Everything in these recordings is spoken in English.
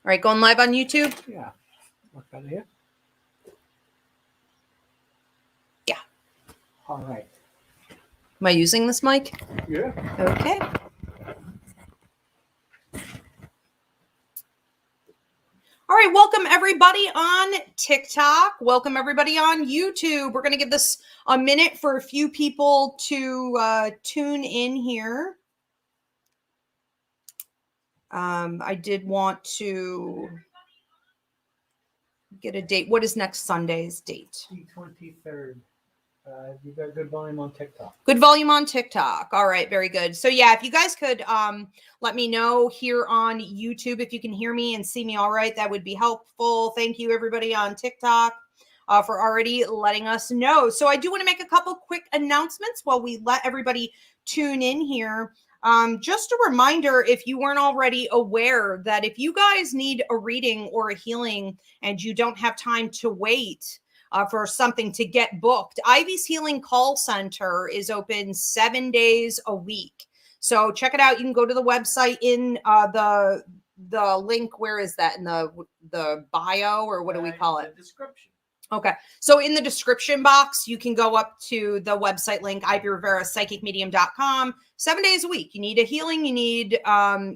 All right, going live on YouTube? Yeah. Look better here. Yeah. All right. Am I using this mic? Yeah. Okay. All right, welcome everybody on TikTok. Welcome everybody on YouTube. We're going to give this a minute for a few people to tune in here. I did want to get a date. What is next Sunday's date? The 23rd. You got good volume on TikTok. Good volume on TikTok. All right, very good. So yeah, if you guys could let me know here on YouTube if you can hear me and see me all right, that would be helpful. Thank you everybody on TikTok for already letting us know. So I do want to make a couple quick announcements while we let everybody tune in here. Just a reminder, if you weren't already aware, that if you guys need a reading or a healing and you don't have time to wait for something to get booked, Ivy's Healing Call Center is open 7 days a week. So check it out. You can go to the website in the link. Where is that? In the bio, or what do we call it? The description. Okay. So in the description box, you can go up to the website link, IvyRiveraPsychicMedium.com. 7 days a week. You need a healing. You need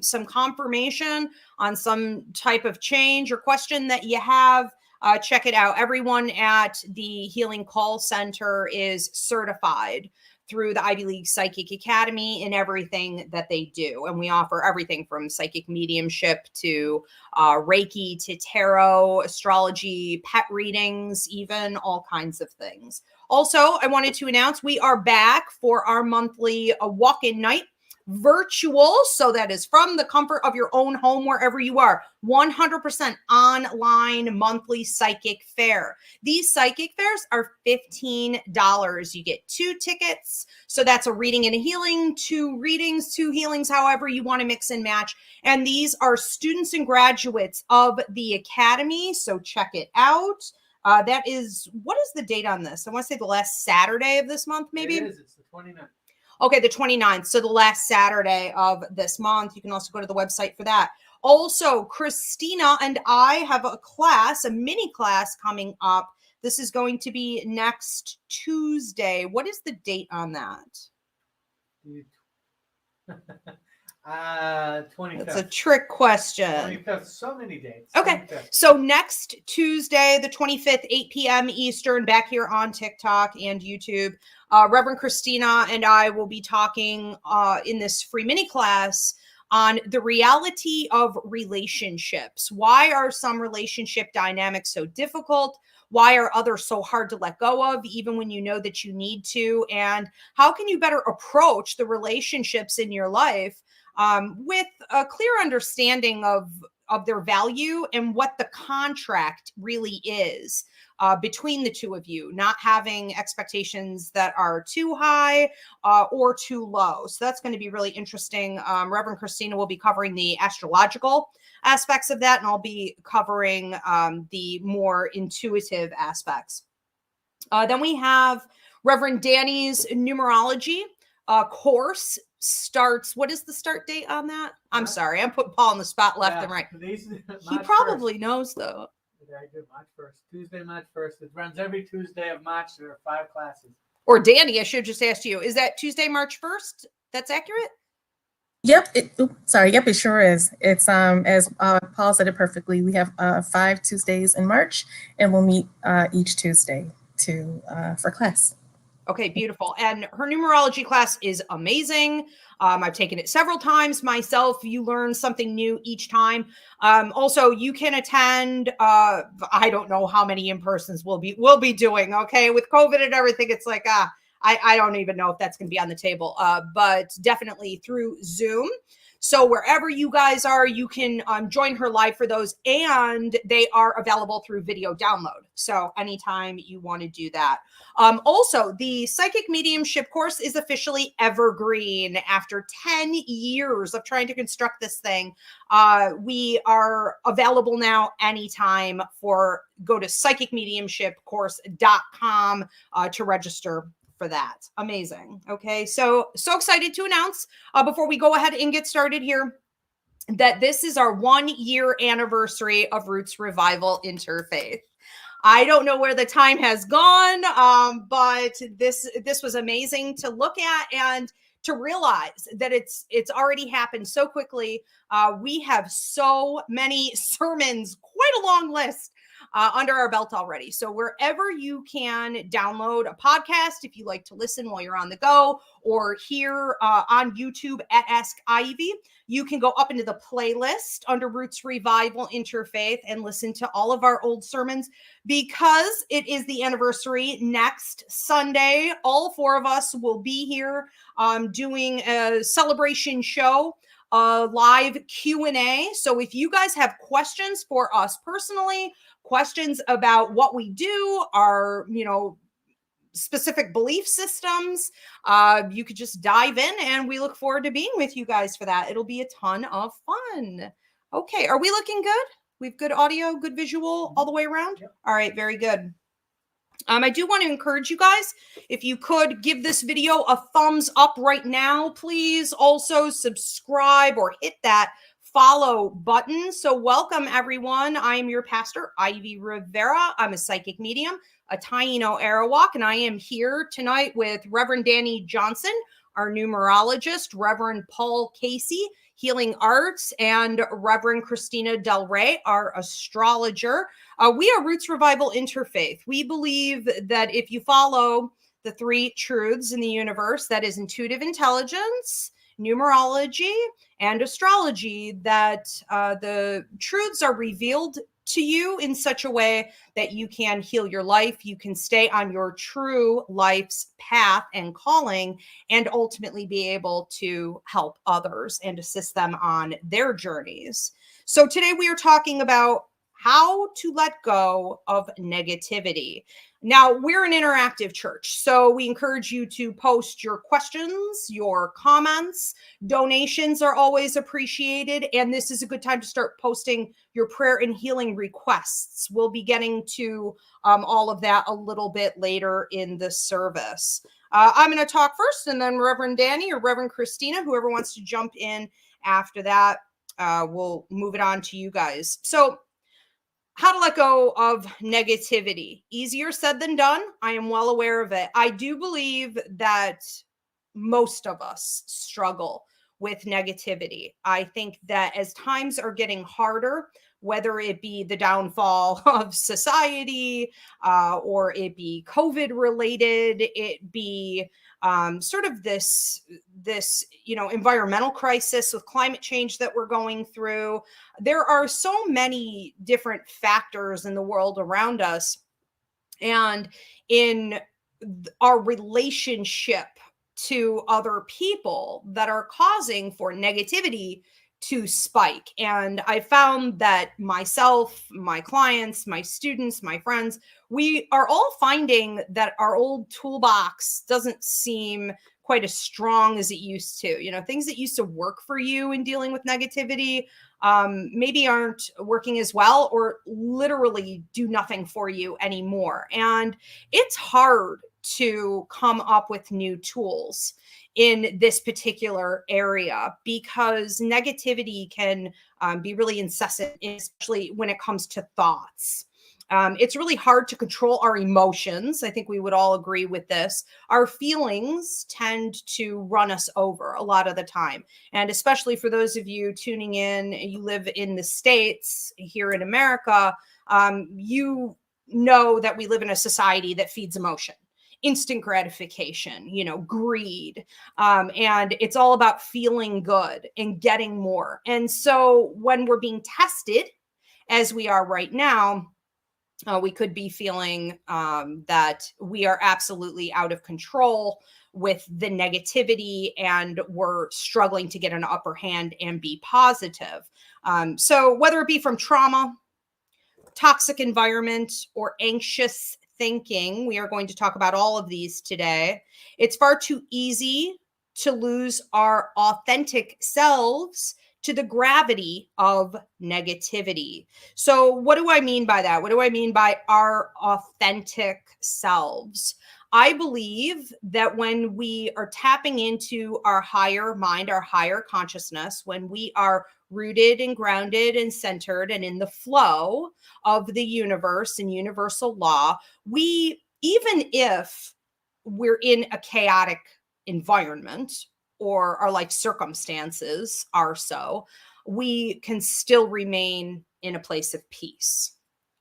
some confirmation on some type of change or question that you have. Check it out. Everyone at the Healing Call Center is certified through the Ivy League Psychic Academy in everything that they do. And we offer everything from psychic mediumship to Reiki to tarot, astrology, pet readings, even all kinds of things. Also, I wanted to announce we are back for our monthly walk-in night, virtual. So that is from the comfort of your own home, wherever you are. 100% online monthly psychic fair. These psychic fairs are $15. You get 2 tickets. So that's a reading and a healing, 2 readings, 2 healings, however you want to mix and match. And these are students and graduates of the Academy. So check it out. That is, what is the date on this? I want to say the last Saturday of this month, maybe? It is. It's the 29th. Okay, the 29th. So the last Saturday of this month. You can also go to the website for that. Also, Christina and I have a class, a mini class coming up. This is going to be next Tuesday. What is the date on that? 25th. That's a trick question. 25th. So many dates. Okay. 25th. So next Tuesday, the 25th, 8 p.m. Eastern, back here on TikTok and YouTube, Reverend Christina and I will be talking in this free mini class on the reality of relationships. Why are some relationship dynamics so difficult? Why are others so hard to let go of, even when you know that you need to? And how can you better approach the relationships in your life with a clear understanding of their value and what the contract really is between the two of you, not having expectations that are too high or too low. So that's going to be really interesting. Reverend Christina will be covering the astrological aspects of that, and I'll be covering the more intuitive aspects. Then we have Reverend Danny's numerology course starts. What is the start date on that? I'm sorry, I'm putting Paul on the spot left and right. He probably knows though. Yeah, I do. March 1st. Tuesday, March 1st. It runs every Tuesday of March. There are 5 classes. Or Danny, I should have just asked you. Is that Tuesday, March 1st? That's accurate? Yep. Yep, it sure is. It's as Paul said it perfectly. We have 5 Tuesdays in March, and we'll meet each Tuesday for class. Okay, beautiful. And her numerology class is amazing. I've taken it several times myself. You learn something new each time. Also, you can attend. I don't know how many in-persons we'll be doing. Okay, with COVID and everything, it's like I don't even know if that's going to be on the table. But definitely through Zoom. So wherever you guys are, you can join her live for those, and they are available through video download. So anytime you want to do that. Also, the Psychic Mediumship course is officially evergreen after 10 years of trying to construct this thing. We are available now anytime. Go to psychicmediumshipcourse.com to register for that. Amazing. Okay. So excited to announce before we go ahead and get started here. that this is our 1-year anniversary of Roots Revival Interfaith. I don't know where the time has gone, but this was amazing to look at and to realize that it's already happened so quickly. We have so many sermons, quite a long list under our belt already. So wherever you can download a podcast, if you like to listen while you're on the go, or here on YouTube at Ask Ivy, you can go up into the playlist under Roots Revival Interfaith and listen to all of our old sermons, because it is the anniversary next Sunday. All 4 of us will be here doing a celebration show, a live Q&A. So if you guys have questions for us personally, questions about what we do, our, specific belief systems, you could just dive in, and we look forward to being with you guys for that. It'll be a ton of fun. Okay, are we looking good? We've good audio, good visual all the way around? Yep. All right, very good. I do want to encourage you guys, if you could give this video a thumbs up right now, please. Also subscribe or hit that follow button. So welcome, everyone. I am your pastor, Ivy Rivera. I'm a psychic medium, a Taino Arawak, and I am here tonight with Reverend Danny Johnson, our numerologist, Reverend Paul Casey, Healing Arts, and Reverend Christina Del Rey, our astrologer. We are Roots Revival Interfaith. We believe that if you follow the 3 truths in the universe, that is intuitive intelligence, numerology, and astrology, that the truths are revealed to you in such a way that you can heal your life, you can stay on your true life's path and calling, and ultimately be able to help others and assist them on their journeys. So today we are talking about how to let go of negativity. Now, we're an interactive church, so we encourage you to post your questions, your comments. Donations are always appreciated, and this is a good time to start posting your prayer and healing requests. We'll be getting to all of that a little bit later in the service. I'm going to talk first, and then Reverend Danny or Reverend Christina, whoever wants to jump in after that, we'll move it on to you guys. So, how to let go of negativity. Easier said than done. I am well aware of it. I do believe that most of us struggle with negativity. I think that as times are getting harder, whether it be the downfall of society, or it be COVID related, it be sort of this environmental crisis with climate change that we're going through. There are so many different factors in the world around us, and in our relationship to other people, that are causing for negativity to spike. And I found that myself, my clients, my students, my friends, we are all finding that our old toolbox doesn't seem quite as strong as it used to. Things that used to work for you in dealing with negativity maybe aren't working as well, or literally do nothing for you anymore. And it's hard to come up with new tools in this particular area, because negativity can be really incessant, especially when it comes to thoughts. It's really hard to control our emotions. I think we would all agree with this. Our feelings tend to run us over a lot of the time. And especially for those of you tuning in, you live in the States, here in America, you know that we live in a society that feeds emotion. Instant gratification, greed. And it's all about feeling good and getting more. And so when we're being tested, as we are right now, we could be feeling that we are absolutely out of control with the negativity, and we're struggling to get an upper hand and be positive. So whether it be from trauma, toxic environment, or anxious thinking, we are going to talk about all of these today. It's far too easy to lose our authentic selves to the gravity of negativity. So what do I mean by that? What do I mean by our authentic selves? I believe that when we are tapping into our higher mind, our higher consciousness, when we are rooted and grounded and centered and in the flow of the universe and universal law, we, even if we're in a chaotic environment or our life circumstances are so, we can still remain in a place of peace,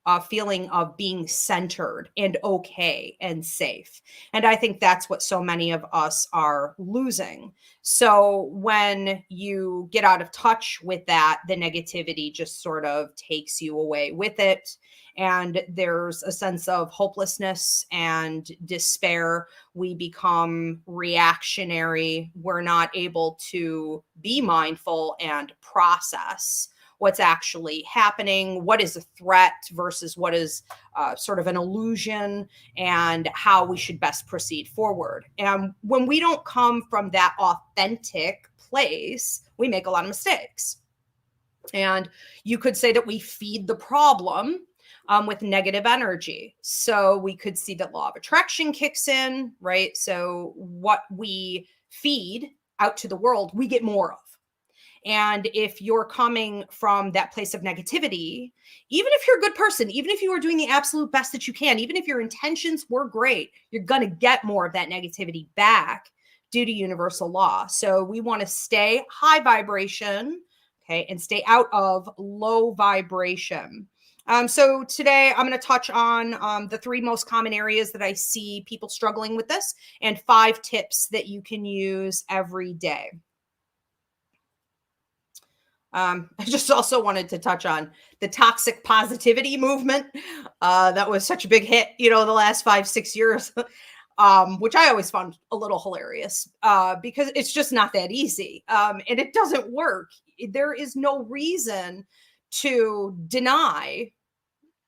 a feeling of being centered and okay and safe. And I think that's what so many of us are losing. So when you get out of touch with that, the negativity just sort of takes you away with it. And there's a sense of hopelessness and despair. We become reactionary. We're not able to be mindful and process what's actually happening, what is a threat versus what is sort of an illusion, and how we should best proceed forward. And when we don't come from that authentic place, we make a lot of mistakes. And you could say that we feed the problem with negative energy. So we could see that law of attraction kicks in, right? So what we feed out to the world, we get more of. And if you're coming from that place of negativity, even if you're a good person, even if you are doing the absolute best that you can, even if your intentions were great, you're going to get more of that negativity back due to universal law. So we want to stay high vibration, okay, and stay out of low vibration. So today I'm going to touch on the 3 most common areas that I see people struggling with this, and 5 tips that you can use every day. I just also wanted to touch on the toxic positivity movement. That was such a big hit, the last 5-6 years, which I always found a little hilarious because it's just not that easy. And it doesn't work. There is no reason to deny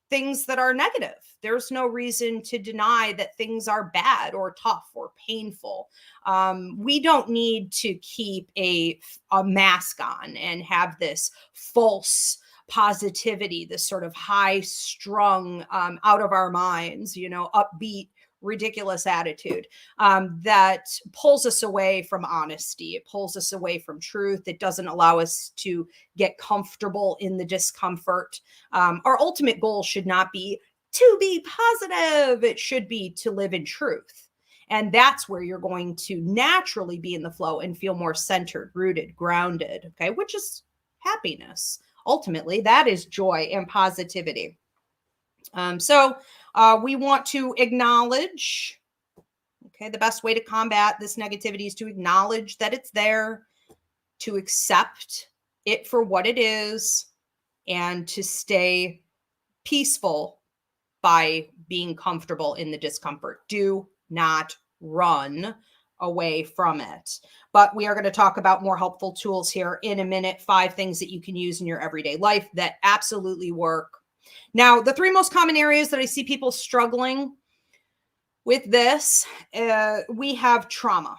things that are negative. There's no reason to deny that things are bad or tough or painful. We don't need to keep a mask on and have this false positivity, this sort of high strung, out of our minds, upbeat, ridiculous attitude that pulls us away from honesty. It pulls us away from truth. It doesn't allow us to get comfortable in the discomfort. Our ultimate goal should not be to be positive. It should be to live in truth. And that's where you're going to naturally be in the flow and feel more centered, rooted, grounded, okay, which is happiness. Ultimately, that is joy and positivity. So we want to acknowledge, okay, the best way to combat this negativity is to acknowledge that it's there, to accept it for what it is, and to stay peaceful by being comfortable in the discomfort. Do not run away from it. But we are going to talk about more helpful tools here in a minute, 5 things that you can use in your everyday life that absolutely work. Now, the 3 most common areas that I see people struggling with this, we have trauma.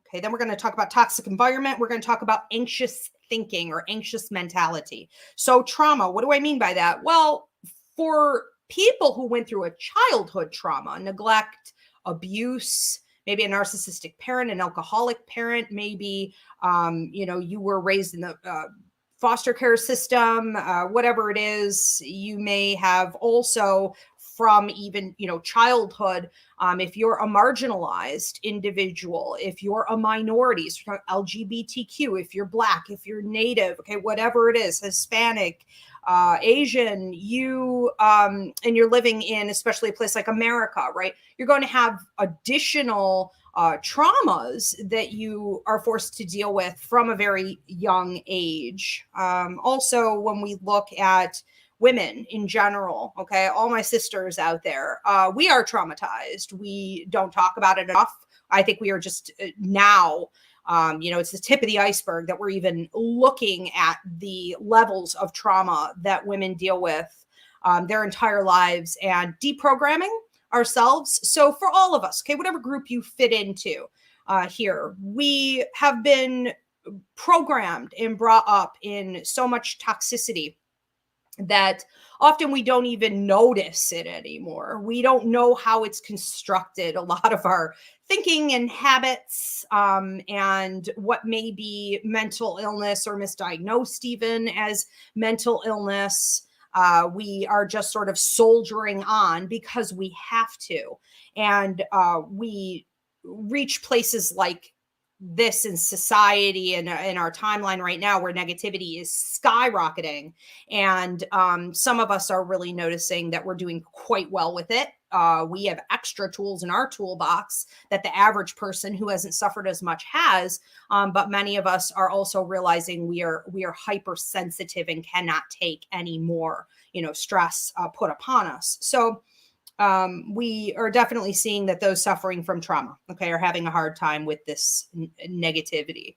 Okay, then we're going to talk about toxic environment. We're going to talk about anxious thinking or anxious mentality. So trauma, what do I mean by that? Well, for people who went through a childhood trauma, neglect, abuse, maybe a narcissistic parent, an alcoholic parent, maybe, you were raised in the foster care system, whatever it is, you may have also from even, childhood, if you're a marginalized individual, if you're a minority, so LGBTQ, if you're Black, if you're Native, okay, whatever it is, Hispanic, Asian, and you're living in, especially a place like America, right? You're going to have additional traumas that you are forced to deal with from a very young age. Also, when we look at women in general, okay, all my sisters out there, we are traumatized. We don't talk about it enough. I think we are just now, it's the tip of the iceberg that we're even looking at the levels of trauma that women deal with their entire lives and deprogramming ourselves. So for all of us, okay, whatever group you fit into here, we have been programmed and brought up in so much toxicity that often we don't even notice it anymore. We don't know how it's constructed a lot of our thinking and habits, and what may be mental illness or misdiagnosed even as mental illness. We are just sort of soldiering on because we have to. And we reach places like this in society and in our timeline right now where negativity is skyrocketing. And some of us are really noticing that we're doing quite well with it. We have extra tools in our toolbox that the average person who hasn't suffered as much has. But many of us are also realizing we are hypersensitive and cannot take any more, stress put upon us. So we are definitely seeing that those suffering from trauma, are having a hard time with this negativity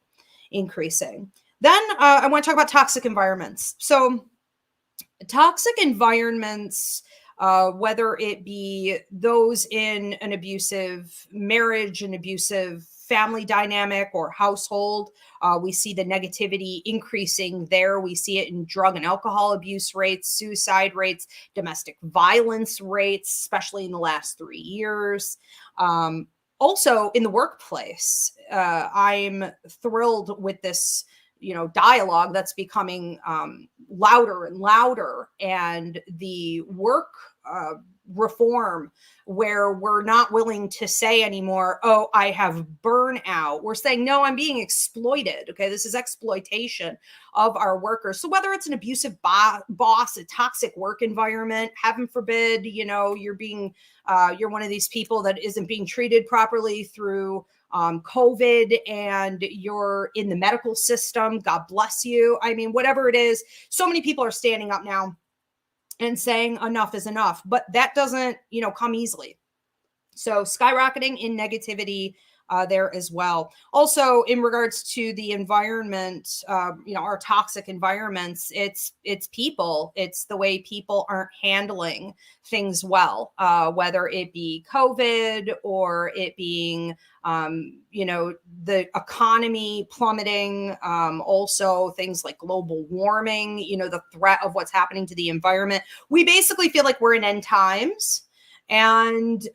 increasing. Then I want to talk about toxic environments. So toxic environments, whether it be those in an abusive marriage, an abusive family dynamic or household, we see the negativity increasing there. We see it in drug and alcohol abuse rates, suicide rates, domestic violence rates, especially in the last 3 years. Also in the workplace, I'm thrilled with this dialogue that's becoming louder and louder, and the work reform where we're not willing to say anymore, oh, I have burnout. We're saying, no, I'm being exploited. Okay, this is exploitation of our workers. So whether it's an abusive boss, a toxic work environment, heaven forbid, you're one of these people that isn't being treated properly through COVID and you're in the medical system, God bless you. I mean, whatever it is, so many people are standing up now and saying enough is enough, but that doesn't, come easily. So skyrocketing in negativity there as well. Also, in regards to the environment, our toxic environments, it's people. It's the way people aren't handling things well, whether it be COVID or it being, the economy plummeting, also things like global warming, the threat of what's happening to the environment. We basically feel like we're in end times. And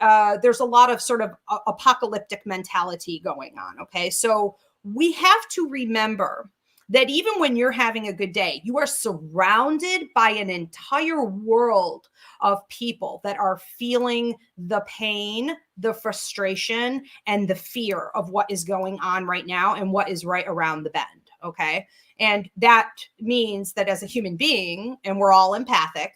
there's a lot of sort of apocalyptic mentality going on. Okay. So we have to remember that even when you're having a good day, you are surrounded by an entire world of people that are feeling the pain, the frustration, and the fear of what is going on right now and what is right around the bend. Okay. And that means that as a human being, and we're all empathic,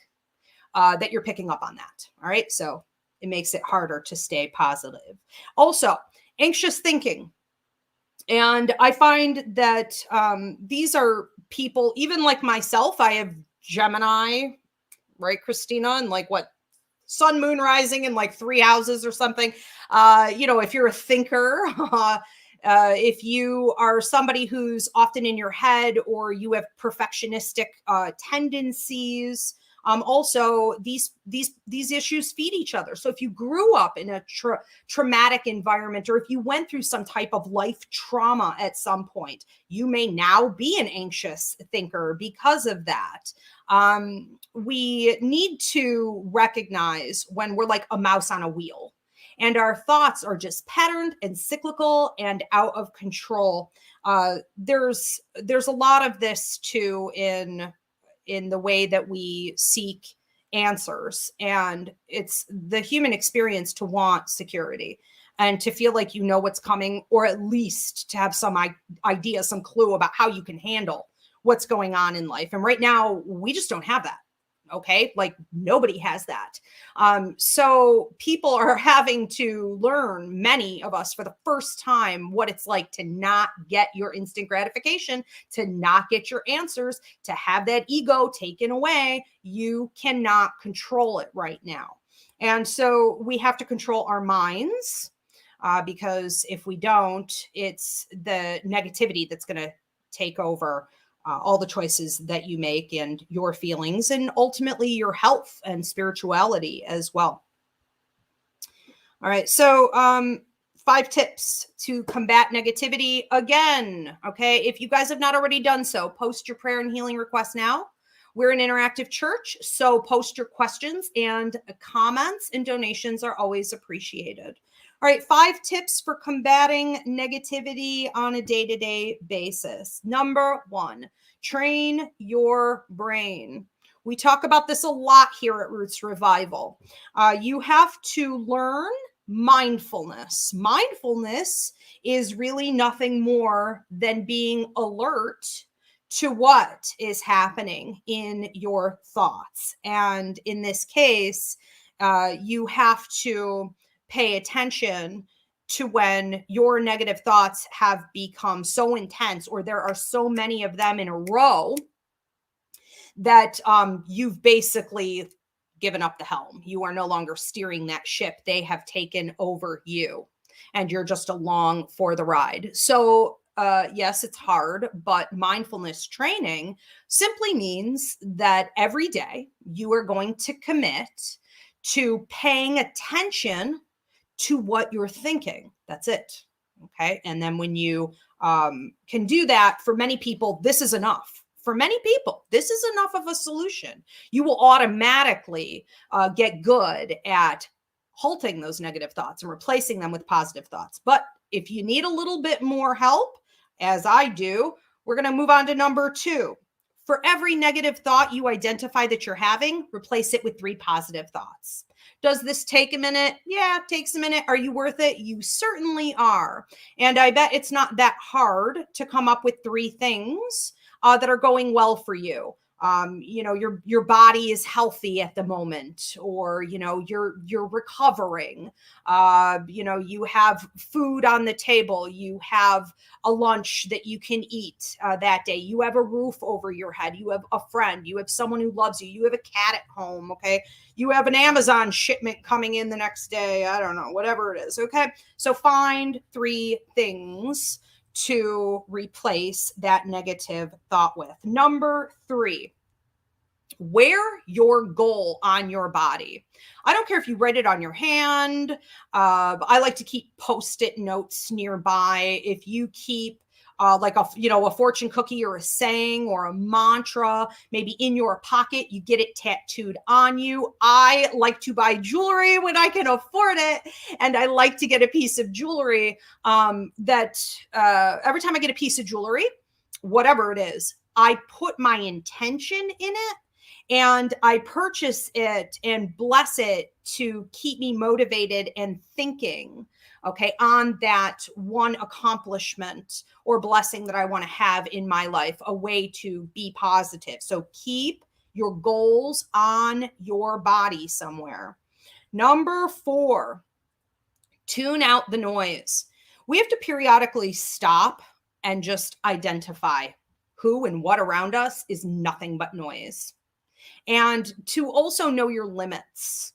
that you're picking up on that. All right. So it makes it harder to stay positive. Also, anxious thinking. And I find that these are people, even like myself, I have Gemini, right, Christina? And like sun, moon rising in like 3 houses or something. If you're a thinker, if you are somebody who's often in your head or you have perfectionistic tendencies, also these issues feed each other. So if you grew up in a traumatic environment, or if you went through some type of life trauma at some point, you may now be an anxious thinker because of that. We need to recognize when we're like a mouse on a wheel and our thoughts are just patterned and cyclical and out of control. There's a lot of this too in the way that we seek answers. And it's the human experience to want security and to feel like you know what's coming, or at least to have some idea, some clue about how you can handle what's going on in life. And right now, we just don't have that. Okay. Like nobody has that. So people are having to learn, many of us for the first time, what it's like to not get your instant gratification, to not get your answers, to have that ego taken away. You cannot control it right now. And so we have to control our minds because if we don't, it's the negativity that's going to take over all the choices that you make and your feelings and ultimately your health and spirituality as well. All right. So 5 tips to combat negativity. Again, okay, if you guys have not already done so, post your prayer and healing request now. We're an interactive church, so post your questions and comments, and donations are always appreciated. All right, 5 tips for combating negativity on a day-to-day basis. Number 1, train your brain. We talk about this a lot here at Roots Revival. You have to learn mindfulness. Mindfulness is really nothing more than being alert to what is happening in your thoughts. And in this case, you have to pay attention to when your negative thoughts have become so intense, or there are so many of them in a row, that you've basically given up the helm. You are no longer steering that ship. They have taken over you, and you're just along for the ride. So yes, it's hard, but mindfulness training simply means that every day you are going to commit to paying attention to what you're thinking. That's it. Okay. And then when you can do that, for many people, this is enough. For many people, this is enough of a solution. You will automatically get good at halting those negative thoughts and replacing them with positive thoughts. But if you need a little bit more help, as I do, we're going to move on to number 2. For every negative thought you identify that you're having, replace it with 3 positive thoughts. Does this take a minute? Yeah, it takes a minute. Are you worth it? You certainly are. And I bet it's not that hard to come up with 3 things that are going well for you. Your body is healthy at the moment, or, you're recovering. You have food on the table. You have a lunch that you can eat that day. You have a roof over your head. You have a friend. You have someone who loves you. You have a cat at home. Okay. You have an Amazon shipment coming in the next day. I don't know, whatever it is. Okay. So find 3 things to replace that negative thought with. Number 3, wear your goal on your body. I don't care if you write it on your hand. I like to keep Post-it notes nearby. If you keep a fortune cookie or a saying or a mantra, maybe in your pocket, you get it tattooed on you. I like to buy jewelry when I can afford it. And I like to get a piece of jewelry that every time I get a piece of jewelry, whatever it is, I put my intention in it. And I purchase it and bless it to keep me motivated and thinking, okay, on that one accomplishment or blessing that I want to have in my life, a way to be positive. So keep your goals on your body somewhere. Number 4, tune out the noise. We have to periodically stop and just identify who and what around us is nothing but noise. And to also know your limits.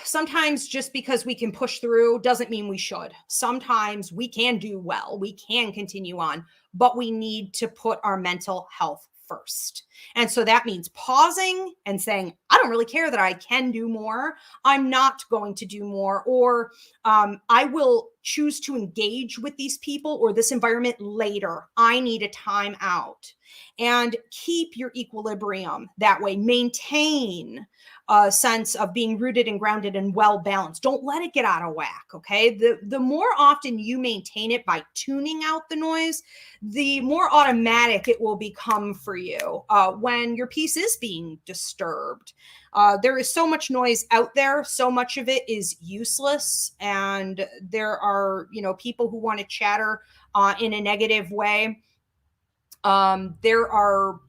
Sometimes just because we can push through doesn't mean we should. Sometimes we can do well, we can continue on, but we need to put our mental health first. And so that means pausing and saying, I don't really care that I can do more. I'm not going to do more, or I will choose to engage with these people or this environment later. I need a time out. And keep your equilibrium that way. Maintain a sense of being rooted and grounded and well balanced. Don't let it get out of whack. Okay. The more often you maintain it by tuning out the noise, the more automatic it will become for you when your peace is being disturbed. There is so much noise out there. So much of it is useless. And there are, people who want to chatter in a negative way. There are,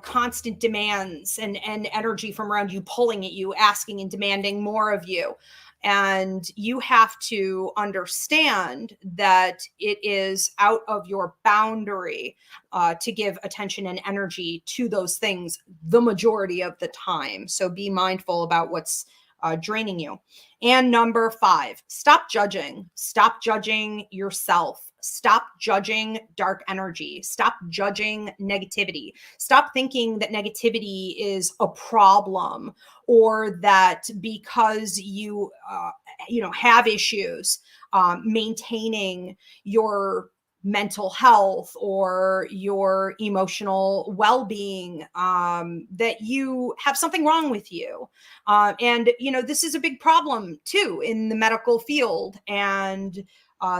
constant demands and energy from around you pulling at you, asking and demanding more of you. And you have to understand that it is out of your boundary to give attention and energy to those things the majority of the time. So be mindful about what's draining you. And number 5, stop judging. Stop judging yourself. Stop judging dark energy. Stop judging negativity. Stop thinking that negativity is a problem, or that because you have issues, maintaining your mental health or your emotional well-being, that you have something wrong with you. And, this is a big problem too in the medical field and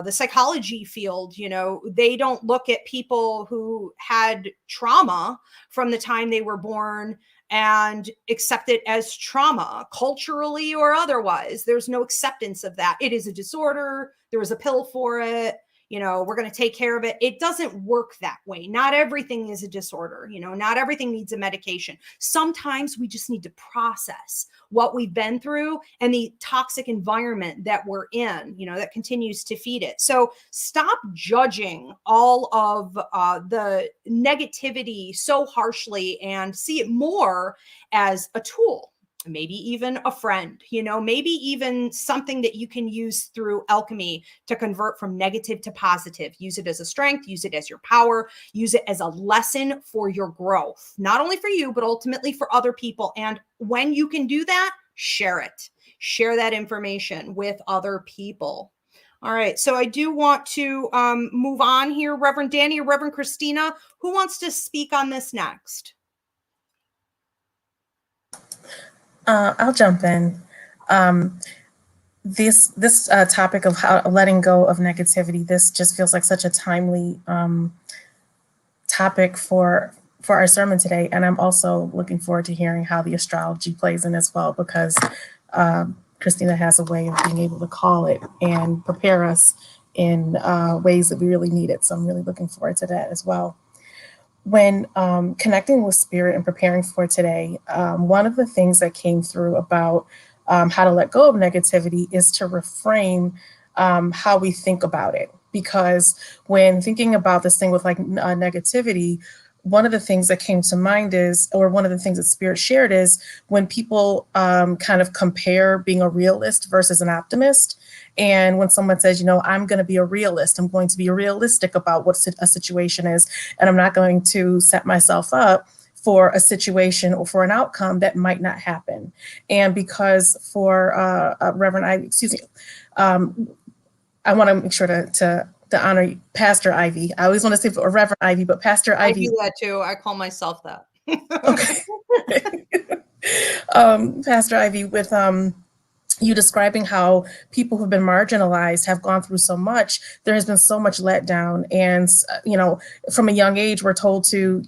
the psychology field. They don't look at people who had trauma from the time they were born and accept it as trauma, culturally or otherwise. There's no acceptance of that. It is a disorder. There is a pill for it. We're going to take care of it. It doesn't work that way. Not everything is a disorder. Not everything needs a medication. Sometimes we just need to process what we've been through and the toxic environment that we're in, that continues to feed it. So stop judging all of the negativity so harshly and see it more as a tool. Maybe even a friend, maybe even something that you can use through alchemy to convert from negative to positive. Use it as a strength, use it as your power, use it as a lesson for your growth, not only for you, but ultimately for other people. And when you can do that, share it. Share that information with other people. All right. So I do want to move on here. Reverend Danny or Reverend Christina, who wants to speak on this next? I'll jump in. This topic of how letting go of negativity, this just feels like such a timely topic for our sermon today. And I'm also looking forward to hearing how the astrology plays in as well, because Christina has a way of being able to call it and prepare us in ways that we really need it. So I'm really looking forward to that as well. When connecting with spirit and preparing for today, one of the things that came through about how to let go of negativity is to reframe how we think about it. Because when thinking about this thing with negativity, one of the things that came to mind is, or one of the things that Spirit shared is, when people kind of compare being a realist versus an optimist. And when someone says, I'm going to be a realist, I'm going to be realistic about what a situation is, and I'm not going to set myself up for a situation or for an outcome that might not happen. And because for Reverend Ivy, I want to make sure to honor Pastor Ivy. I always want to say for Reverend Ivy, but Pastor Ivy. I do that too. I call myself that. Okay. Pastor Ivy, with you describing how people who've been marginalized have gone through so much, there has been so much letdown. And, from a young age, we're told to,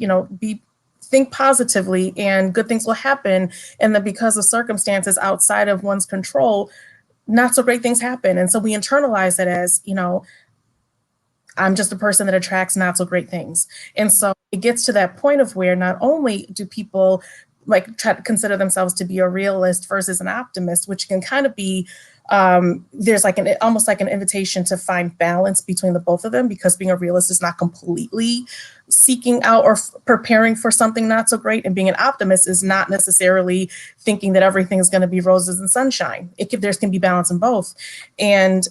think positively and good things will happen. And that because of circumstances outside of one's control, not so great things happen. And so we internalize it as, I'm just a person that attracts not so great things. And so it gets to that point of where not only do people try to consider themselves to be a realist versus an optimist, which can kind of be, there's almost like an invitation to find balance between the both of them, because being a realist is not completely seeking out or preparing for something not so great. And being an optimist is not necessarily thinking that everything is going to be roses and sunshine. There can be balance in both. And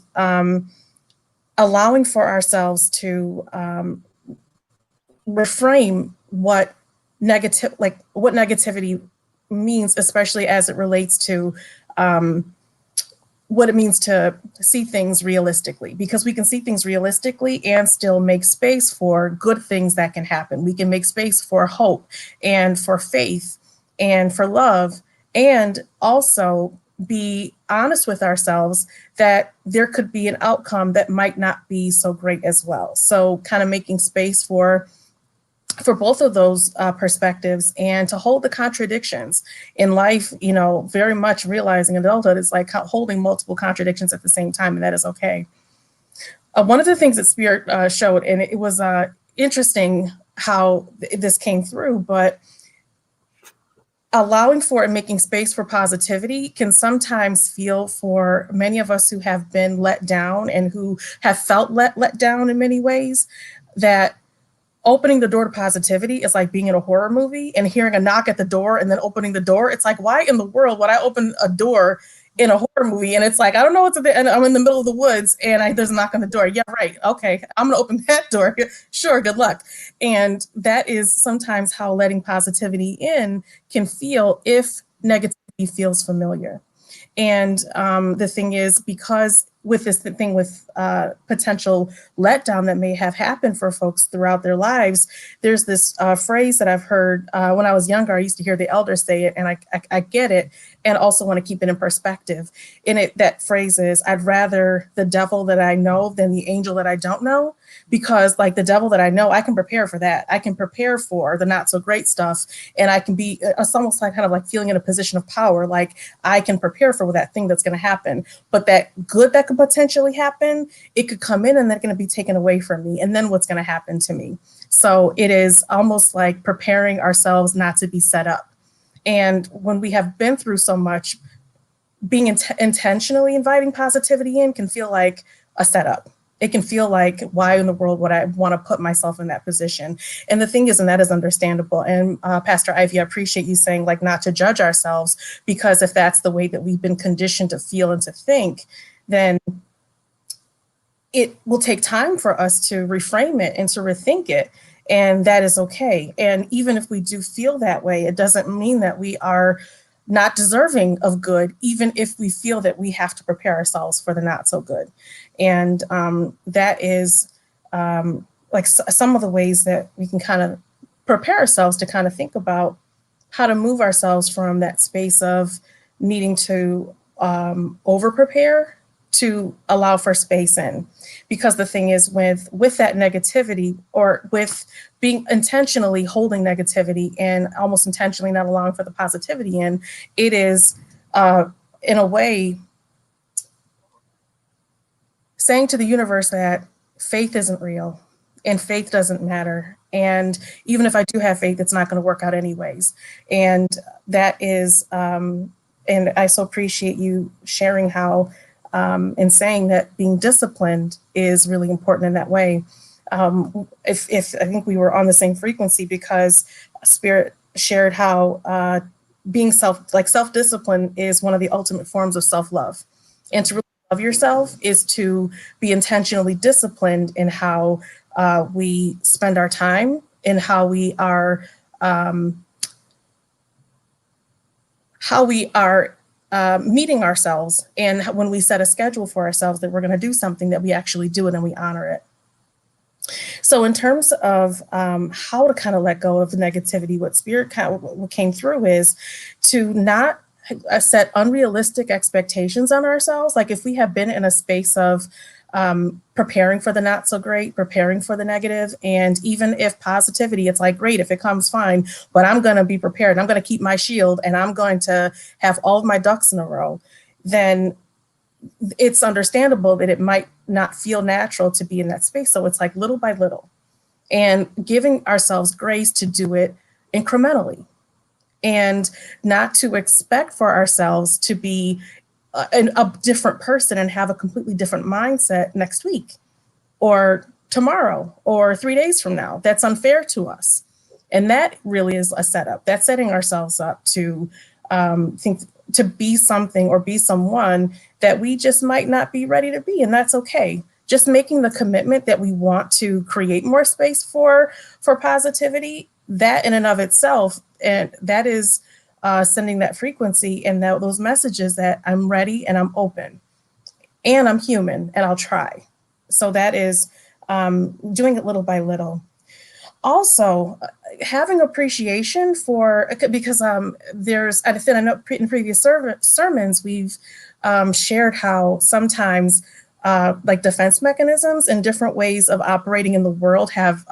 allowing for ourselves to reframe what negativity means, especially as it relates to what it means to see things realistically, because we can see things realistically and still make space for good things that can happen. We can make space for hope and for faith and for love, and also be honest with ourselves that there could be an outcome that might not be so great as well. So kind of making space for both of those perspectives, and to hold the contradictions in life, very much realizing adulthood is like holding multiple contradictions at the same time, and that is okay. One of the things that Spirit showed, and it was interesting how this came through, but allowing for and making space for positivity can sometimes feel, for many of us who have been let down and who have felt let down in many ways, that opening the door to positivity is like being in a horror movie and hearing a knock at the door and then opening the door. It's like, why in the world would I open a door in a horror movie? And it's like, I don't know what's there, and I'm in the middle of the woods and there's a knock on the door. Yeah, right. Okay, I'm going to open that door. Sure, good luck. And that is sometimes how letting positivity in can feel if negativity feels familiar. And the thing is, because with this thing with potential letdown that may have happened for folks throughout their lives, there's this phrase that I've heard when I was younger. I used to hear the elders say it, and I get it, and also want to keep it in perspective. That phrase is, I'd rather the devil that I know than the angel that I don't know, because like the devil that I know, I can prepare for that. I can prepare for the not so great stuff, and I can be, it's almost like kind of like feeling in a position of power, like I can prepare for that thing that's going to happen. But that good that could potentially happen, it could come in and they're going to be taken away from me. And then what's going to happen to me? So it is almost like preparing ourselves not to be set up. And when we have been through so much, being intentionally inviting positivity in can feel like a setup. It can feel like, why in the world would I want to put myself in that position? And the thing is, and that is understandable. And Pastor Ivy, I appreciate you saying like not to judge ourselves, because if that's the way that we've been conditioned to feel and to think, then it will take time for us to reframe it and to rethink it. And that is okay. And even if we do feel that way, it doesn't mean that we are not deserving of good, even if we feel that we have to prepare ourselves for the not so good. And that is like some of the ways that we can kind of prepare ourselves to kind of think about how to move ourselves from that space of needing to over prepare to allow for space in. Because the thing is, with that negativity, or with being intentionally holding negativity and almost intentionally not allowing for the positivity in, it is in a way saying to the universe that faith isn't real and faith doesn't matter. And even if I do have faith, it's not going to work out anyways. And that is, and I so appreciate you sharing how and saying that being disciplined is really important in that way. If I think we were on the same frequency, because Spirit shared how being self-discipline is one of the ultimate forms of self-love. And to really love yourself is to be intentionally disciplined in how we spend our time, in how we are meeting ourselves, and when we set a schedule for ourselves that we're going to do something, that we actually do it and we honor it. So in terms of how to kind of let go of the negativity, what Spirit what came through is to not set unrealistic expectations on ourselves. Like if we have been in a space of preparing for the not so great, preparing for the negative, and even if positivity, it's like, great, if it comes, fine, but I'm going to be prepared. I'm going to keep my shield and I'm going to have all of my ducks in a row. Then it's understandable that it might not feel natural to be in that space. So it's like little by little, and giving ourselves grace to do it incrementally, and not to expect for ourselves to be a different person and have a completely different mindset next week or tomorrow or 3 days from now. That's unfair to us. And that really is a setup. That's setting ourselves up to to be something or be someone that we just might not be ready to be. And that's okay. Just making the commitment that we want to create more space for positivity, that in and of itself, and that is sending that frequency and those messages that I'm ready and I'm open and I'm human and I'll try. So that is doing it little by little. Also, having appreciation for, because there's, I know in previous sermons, we've shared how sometimes like defense mechanisms and different ways of operating in the world have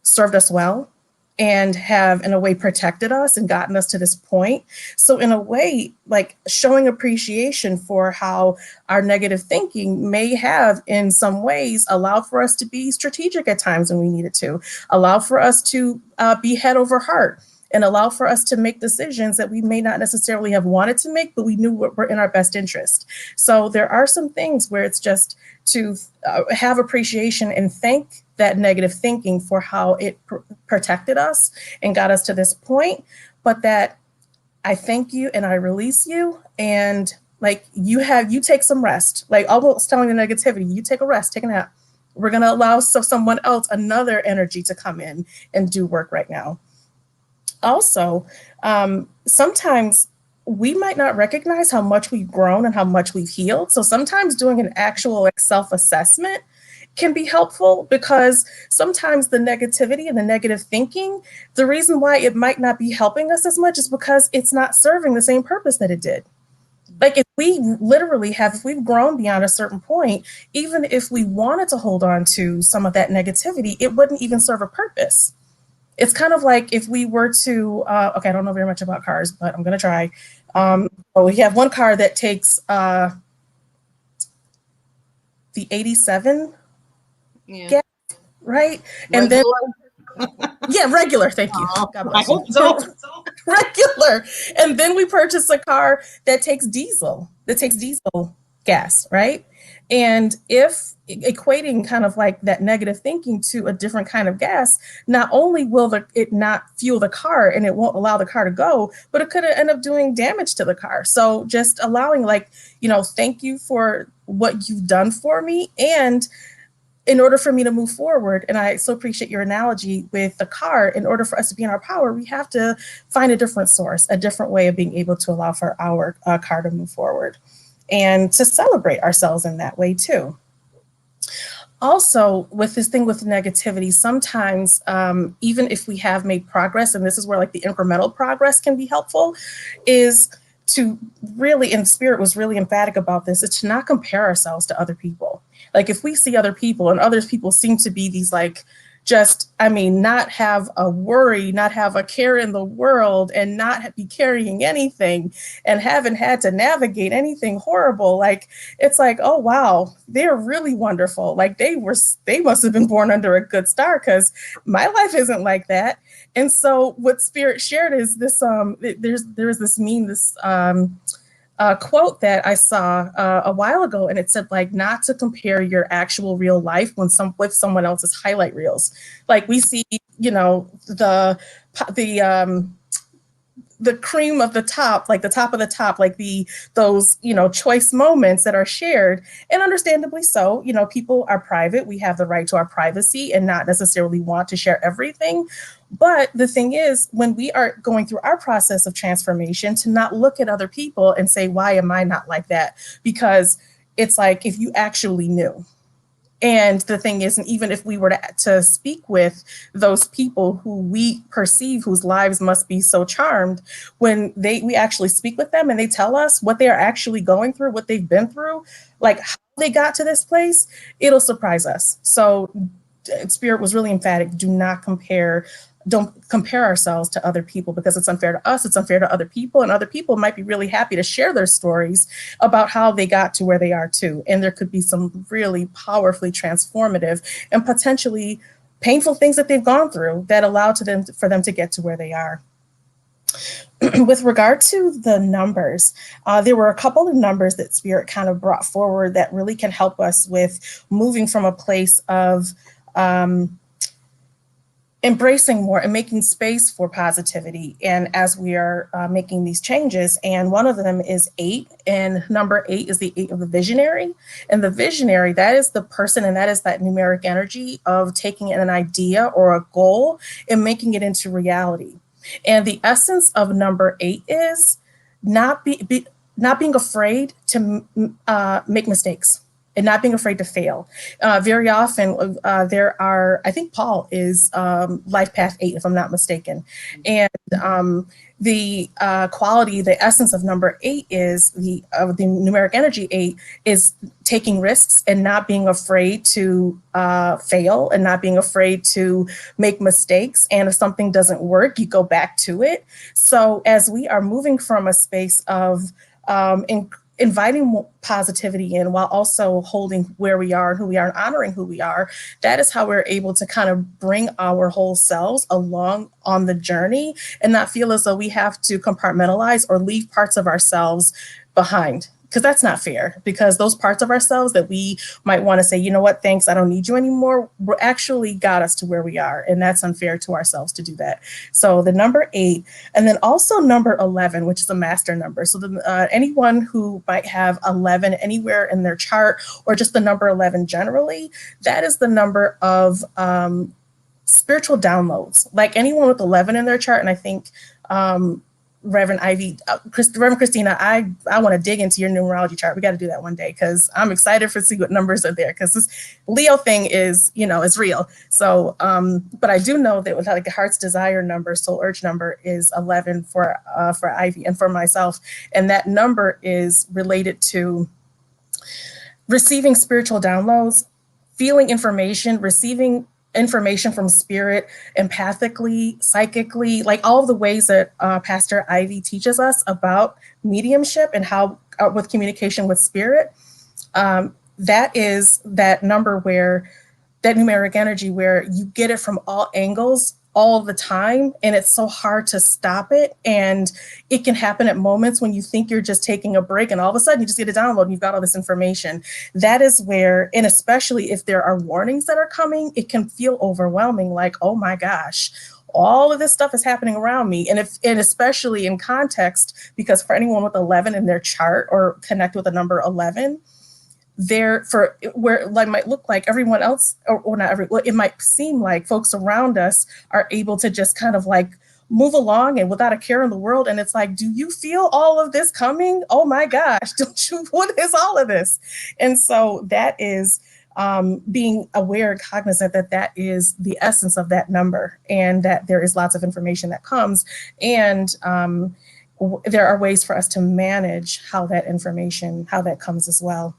served us well and have in a way protected us and gotten us to this point. So in a way, like showing appreciation for how our negative thinking may have in some ways allowed for us to be strategic at times when we needed to, allow for us to be head over heart, and allow for us to make decisions that we may not necessarily have wanted to make, but we knew were in our best interest. So there are some things where it's just to have appreciation and thank that negative thinking for how it protected us and got us to this point, but that I thank you and I release you, and like you take some rest, like almost telling the negativity, you take a rest, take a nap. We're going to allow someone else, another energy to come in and do work right now. Also, sometimes we might not recognize how much we've grown and how much we've healed. So sometimes doing an actual self-assessment can be helpful, because sometimes the negativity and the negative thinking, the reason why it might not be helping us as much is because it's not serving the same purpose that it did. Like if we've grown beyond a certain point, even if we wanted to hold on to some of that negativity, it wouldn't even serve a purpose. It's kind of like if we were to, okay, I don't know very much about cars, but I'm going to try. We have one car that takes the 87 gas, right? And then, regular, thank you. God bless you. Regular. And then we purchase a car that takes diesel gas, right? And if equating kind of like that negative thinking to a different kind of gas, not only will it not fuel the car and it won't allow the car to go, but it could end up doing damage to the car. So just allowing thank you for what you've done for me. And in order for me to move forward, and I so appreciate your analogy with the car, in order for us to be in our power, we have to find a different source, a different way of being able to allow for our car to move forward and to celebrate ourselves in that way too. Also, with this thing with negativity, sometimes even if we have made progress, and this is where like the incremental progress can be helpful, is to really, and Spirit was really emphatic about this, is to not compare ourselves to other people. Like if we see other people and other people seem to be these not have a worry, not have a care in the world, and not be carrying anything, and haven't had to navigate anything horrible. Like, it's like, oh, wow, they're really wonderful. Like they must have been born under a good star, because my life isn't like that. And so what Spirit shared is this, there's this meme, this quote that I saw a while ago, and it said not to compare your actual real life with someone else's highlight reels. Like we see, the cream of the top, like the top of the top, like those choice moments that are shared, and understandably so. People are private. We have the right to our privacy and not necessarily want to share everything. But the thing is, when we are going through our process of transformation, to not look at other people and say, why am I not like that? Because it's like, if you actually knew. And the thing is, and even if we were to speak with those people who we perceive whose lives must be so charmed, when we actually speak with them and they tell us what they are actually going through, what they've been through, like how they got to this place, it'll surprise us. So Spirit was really emphatic. Don't compare ourselves to other people, because it's unfair to us, it's unfair to other people, and other people might be really happy to share their stories about how they got to where they are too. And there could be some really powerfully transformative and potentially painful things that they've gone through that allow for them to get to where they are. With regard to the numbers, there were a couple of numbers that Spirit kind of brought forward that really can help us with moving from a place of embracing more and making space for positivity. And as we are making these changes, and one of them is 8, and number 8 is the 8 of the visionary. And the visionary, that is the person, and that is that numeric energy of taking an idea or a goal and making it into reality. And the essence of number 8 is not being afraid to make mistakes, and not being afraid to fail. Very often there are, I think Paul is life path 8, if I'm not mistaken. And the quality, the essence of number 8 is the numeric energy 8 is taking risks and not being afraid to fail, and not being afraid to make mistakes. And if something doesn't work, you go back to it. So as we are moving from a space of inviting positivity in, while also holding where we are and who we are and honoring who we are, that is how we're able to kind of bring our whole selves along on the journey and not feel as though we have to compartmentalize or leave parts of ourselves behind. Because that's not fair, because those parts of ourselves that we might want to say, you know what, thanks, I don't need you anymore, actually got us to where we are. And that's unfair to ourselves to do that. So the number 8, and then also number 11, which is a master number. So anyone who might have 11 anywhere in their chart, or just the number 11 generally, that is the number of spiritual downloads. Like anyone with 11 in their chart, and I think Reverend Ivy, Reverend Christina, I want to dig into your numerology chart. We got to do that one day because I'm excited for see what numbers are there, because this Leo thing is, is real. So, but I do know that with like a heart's desire number, soul urge number is 11 for Ivy and for myself, and that number is related to receiving spiritual downloads, feeling information, receiving information from spirit, empathically, psychically, like all of the ways that Pastor Ivy teaches us about mediumship and how with communication with spirit. That is that number where that numeric energy where you get it from all angles all the time, and it's so hard to stop it. And it can happen at moments when you think you're just taking a break, and all of a sudden you just get a download and you've got all this information. That is where, and especially if there are warnings that are coming, it can feel overwhelming, like, oh my gosh, all of this stuff is happening around me. And especially in context, because for anyone with 11 in their chart or connect with the number 11, there for where it might look like everyone else, or not every, it might seem like folks around us are able to just kind of like move along and without a care in the world. And it's like, do you feel all of this coming? Oh my gosh, don't you? What is all of this? And so that is being aware and cognizant that that is the essence of that number, and that there is lots of information that comes. And there are ways for us to manage how that information, how that comes as well.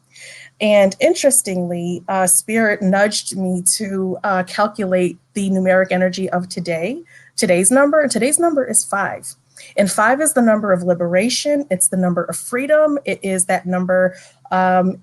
And interestingly, Spirit nudged me to calculate the numeric energy of today's number. And today's number is 5. And 5 is the number of liberation. It's the number of freedom. It is that number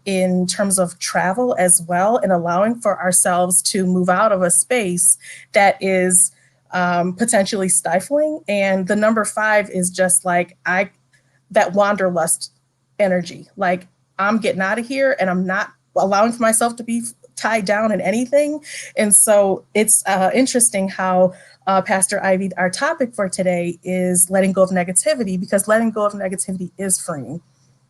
in terms of travel as well, and allowing for ourselves to move out of a space that is potentially stifling. And the number 5 is just like that wanderlust energy. Like, I'm getting out of here and I'm not allowing for myself to be tied down in anything. And so it's interesting how Pastor Ivy, our topic for today is letting go of negativity, because letting go of negativity is freeing.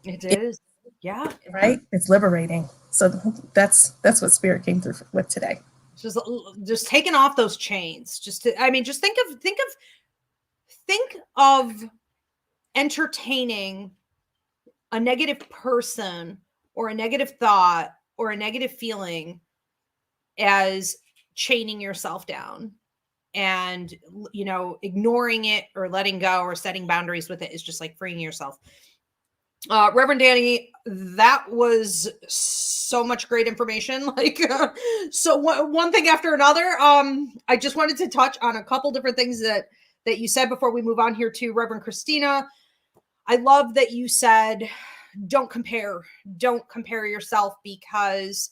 It is. Yeah. Right. It's liberating. So that's what Spirit came through with today. Just taking off those chains. Just think of entertaining a negative person or a negative thought or a negative feeling as chaining yourself down, and, ignoring it or letting go or setting boundaries with it is just like freeing yourself. Reverend Danny, that was so much great information. So one thing after another. I just wanted to touch on a couple different things that you said before we move on here to Reverend Christina. I love that you said, don't compare yourself, because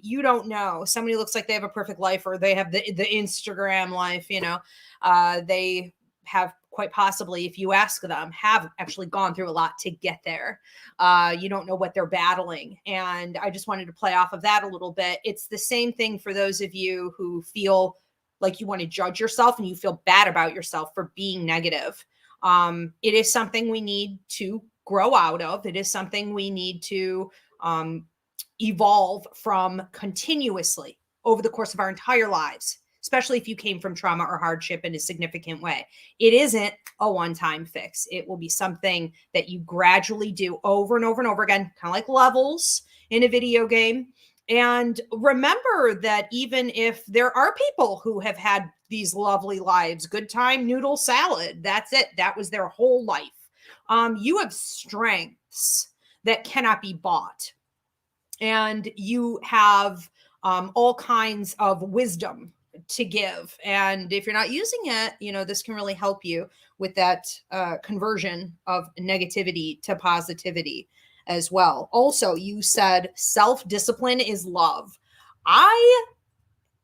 you don't know. Somebody looks like they have a perfect life, or they have the Instagram life, they have quite possibly, if you ask them, have actually gone through a lot to get there. You don't know what they're battling. And I just wanted to play off of that a little bit. It's the same thing for those of you who feel like you want to judge yourself and you feel bad about yourself for being negative. It is something we need to grow out of. It is something we need to evolve from continuously over the course of our entire lives, especially if you came from trauma or hardship in a significant way. It isn't a one-time fix. It will be something that you gradually do over and over and over again, kind of like levels in a video game. And remember that even if there are people who have had these lovely lives, good time, noodle salad, that's it. That was their whole life. You have strengths that cannot be bought. And you have all kinds of wisdom to give. And if you're not using it, this can really help you with that conversion of negativity to positivity as well. Also, you said self-discipline is love.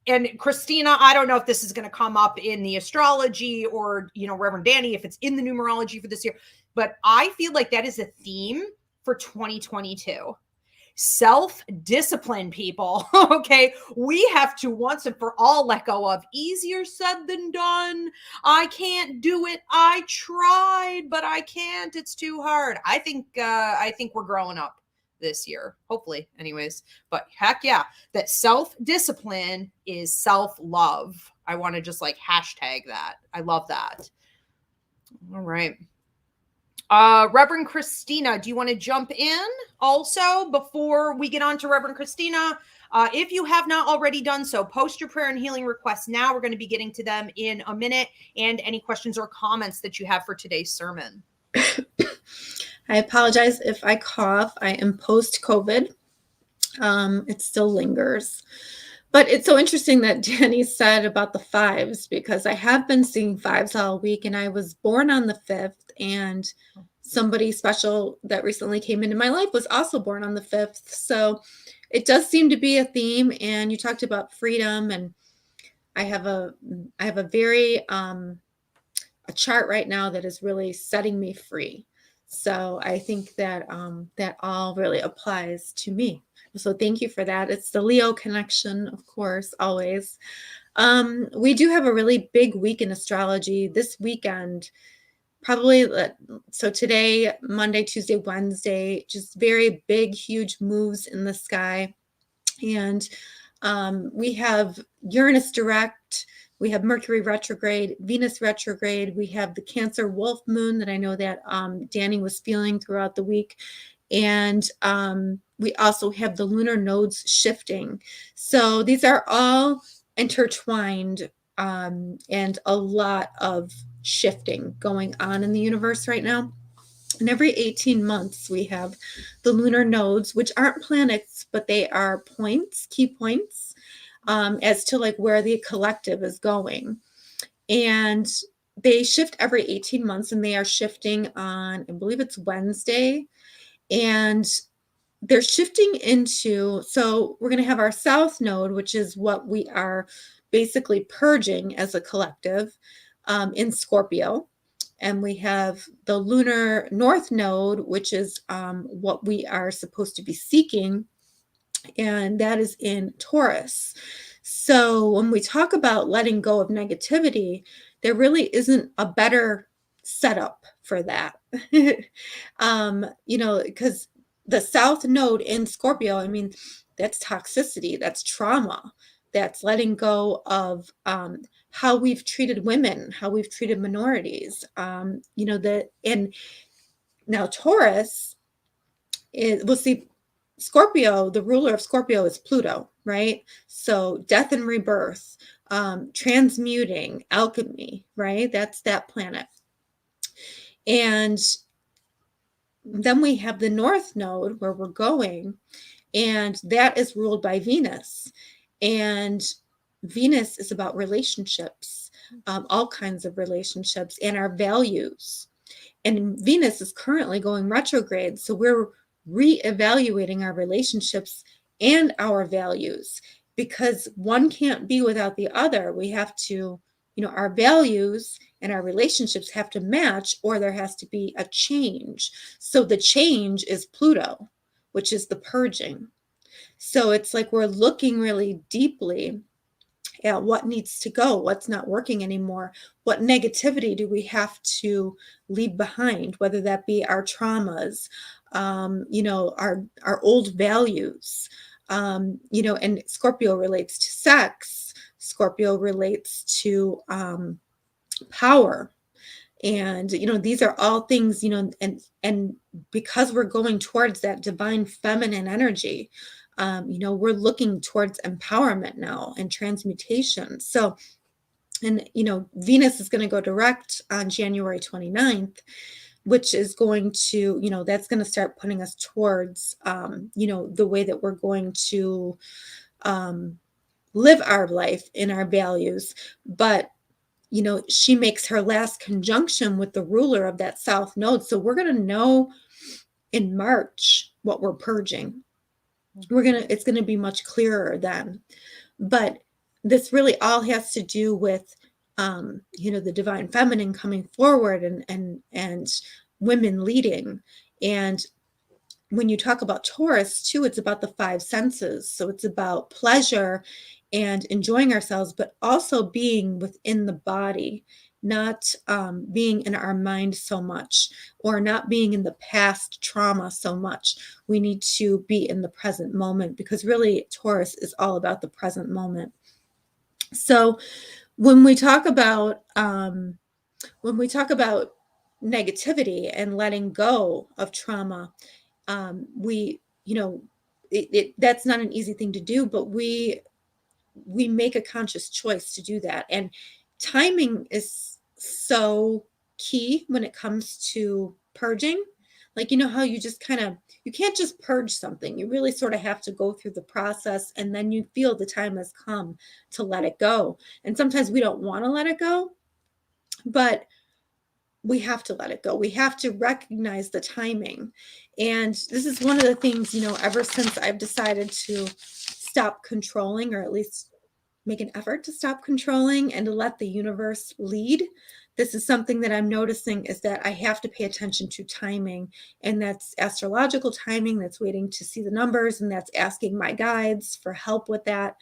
And Christina, I don't know if this is going to come up in the astrology or, Reverend Danny, if it's in the numerology for this year, but I feel like that is a theme for 2022. Self-discipline, people. Okay. We have to once and for all let go of easier said than done. I can't do it. I tried, but I can't. It's too hard. I think we're growing up this year, hopefully anyways, but heck yeah, that self-discipline is self-love. I want to just hashtag that. I love that. All right. Reverend Christina, do you want to jump in also before we get on to Reverend Christina? If you have not already done so, post your prayer and healing requests now. We're going to be getting to them in a minute, and any questions or comments that you have for today's sermon. I apologize if I cough. I am post-COVID. It still lingers. But it's so interesting that Danny said about the 5s, because I have been seeing 5s all week, and I was born on the 5th, and somebody special that recently came into my life was also born on the 5th. So it does seem to be a theme. And you talked about freedom, and I have a very a chart right now that is really setting me free. So I think that that all really applies to me. So thank you for that. It's the Leo connection, of course, always. We do have a really big week in astrology this weekend. Probably, so today, Monday, Tuesday, Wednesday, just very big, huge moves in the sky. And we have Uranus direct, we have Mercury retrograde, Venus retrograde, we have the Cancer wolf moon that I know that Danny was feeling throughout the week. And we also have the lunar nodes shifting. So these are all intertwined, and a lot of shifting going on in the universe right now. And every 18 months, we have the lunar nodes, which aren't planets, but they are points, key points, as to like where the collective is going. And they shift every 18 months, and they are shifting on, I believe it's Wednesday. And they're shifting into, so we're going to have our south node, which is what we are basically purging as a collective, in Scorpio. And we have the lunar north node, which is what we are supposed to be seeking, and that is in Taurus. So when we talk about letting go of negativity, there really isn't a better setup for that. Because the south node in Scorpio, I mean, that's toxicity, that's trauma, that's letting go of how we've treated women, how we've treated minorities. And now Taurus is, we'll see, Scorpio, the ruler of Scorpio is Pluto, right? So death and rebirth, transmuting, alchemy, right? That's that planet. And then we have the north node where we're going, and that is ruled by Venus. And Venus is about relationships, all kinds of relationships, and our values. And Venus is currently going retrograde. So we're reevaluating our relationships and our values, because one can't be without the other. We have to, our values and our relationships have to match, or there has to be a change. So the change is Pluto, which is the purging. So it's like we're looking really deeply at what needs to go, what's not working anymore, what negativity do we have to leave behind, whether that be our traumas, our old values, and Scorpio relates to sex, Scorpio relates to power. And, these are all things, and because we're going towards that divine feminine energy, we're looking towards empowerment now and transmutation. So, and, Venus is going to go direct on January 29th, which is going to, that's going to start putting us towards, the way that we're going to live our life in our values. But, she makes her last conjunction with the ruler of that south node. So we're going to know in March what we're purging. It's going to be much clearer then. But this really all has to do with, the divine feminine coming forward and women leading. And when you talk about Taurus too, it's about the 5 senses. So it's about pleasure and enjoying ourselves, but also being within the body, not being in our mind so much, or not being in the past trauma so much. We need to be in the present moment, because really Taurus is all about the present moment. So when we talk about negativity and letting go of trauma, we, that's not an easy thing to do, but we make a conscious choice to do that. And timing is so key when it comes to purging. Like, how you just you can't just purge something. You really sort of have to go through the process, and then you feel the time has come to let it go. And sometimes we don't want to let it go, but we have to let it go. We have to recognize the timing. And this is one of the things, ever since I've decided to stop controlling, or at least make an effort to stop controlling and to let the universe lead. This is something that I'm noticing, is that I have to pay attention to timing, and that's astrological timing. That's waiting to see the numbers, and that's asking my guides for help with that.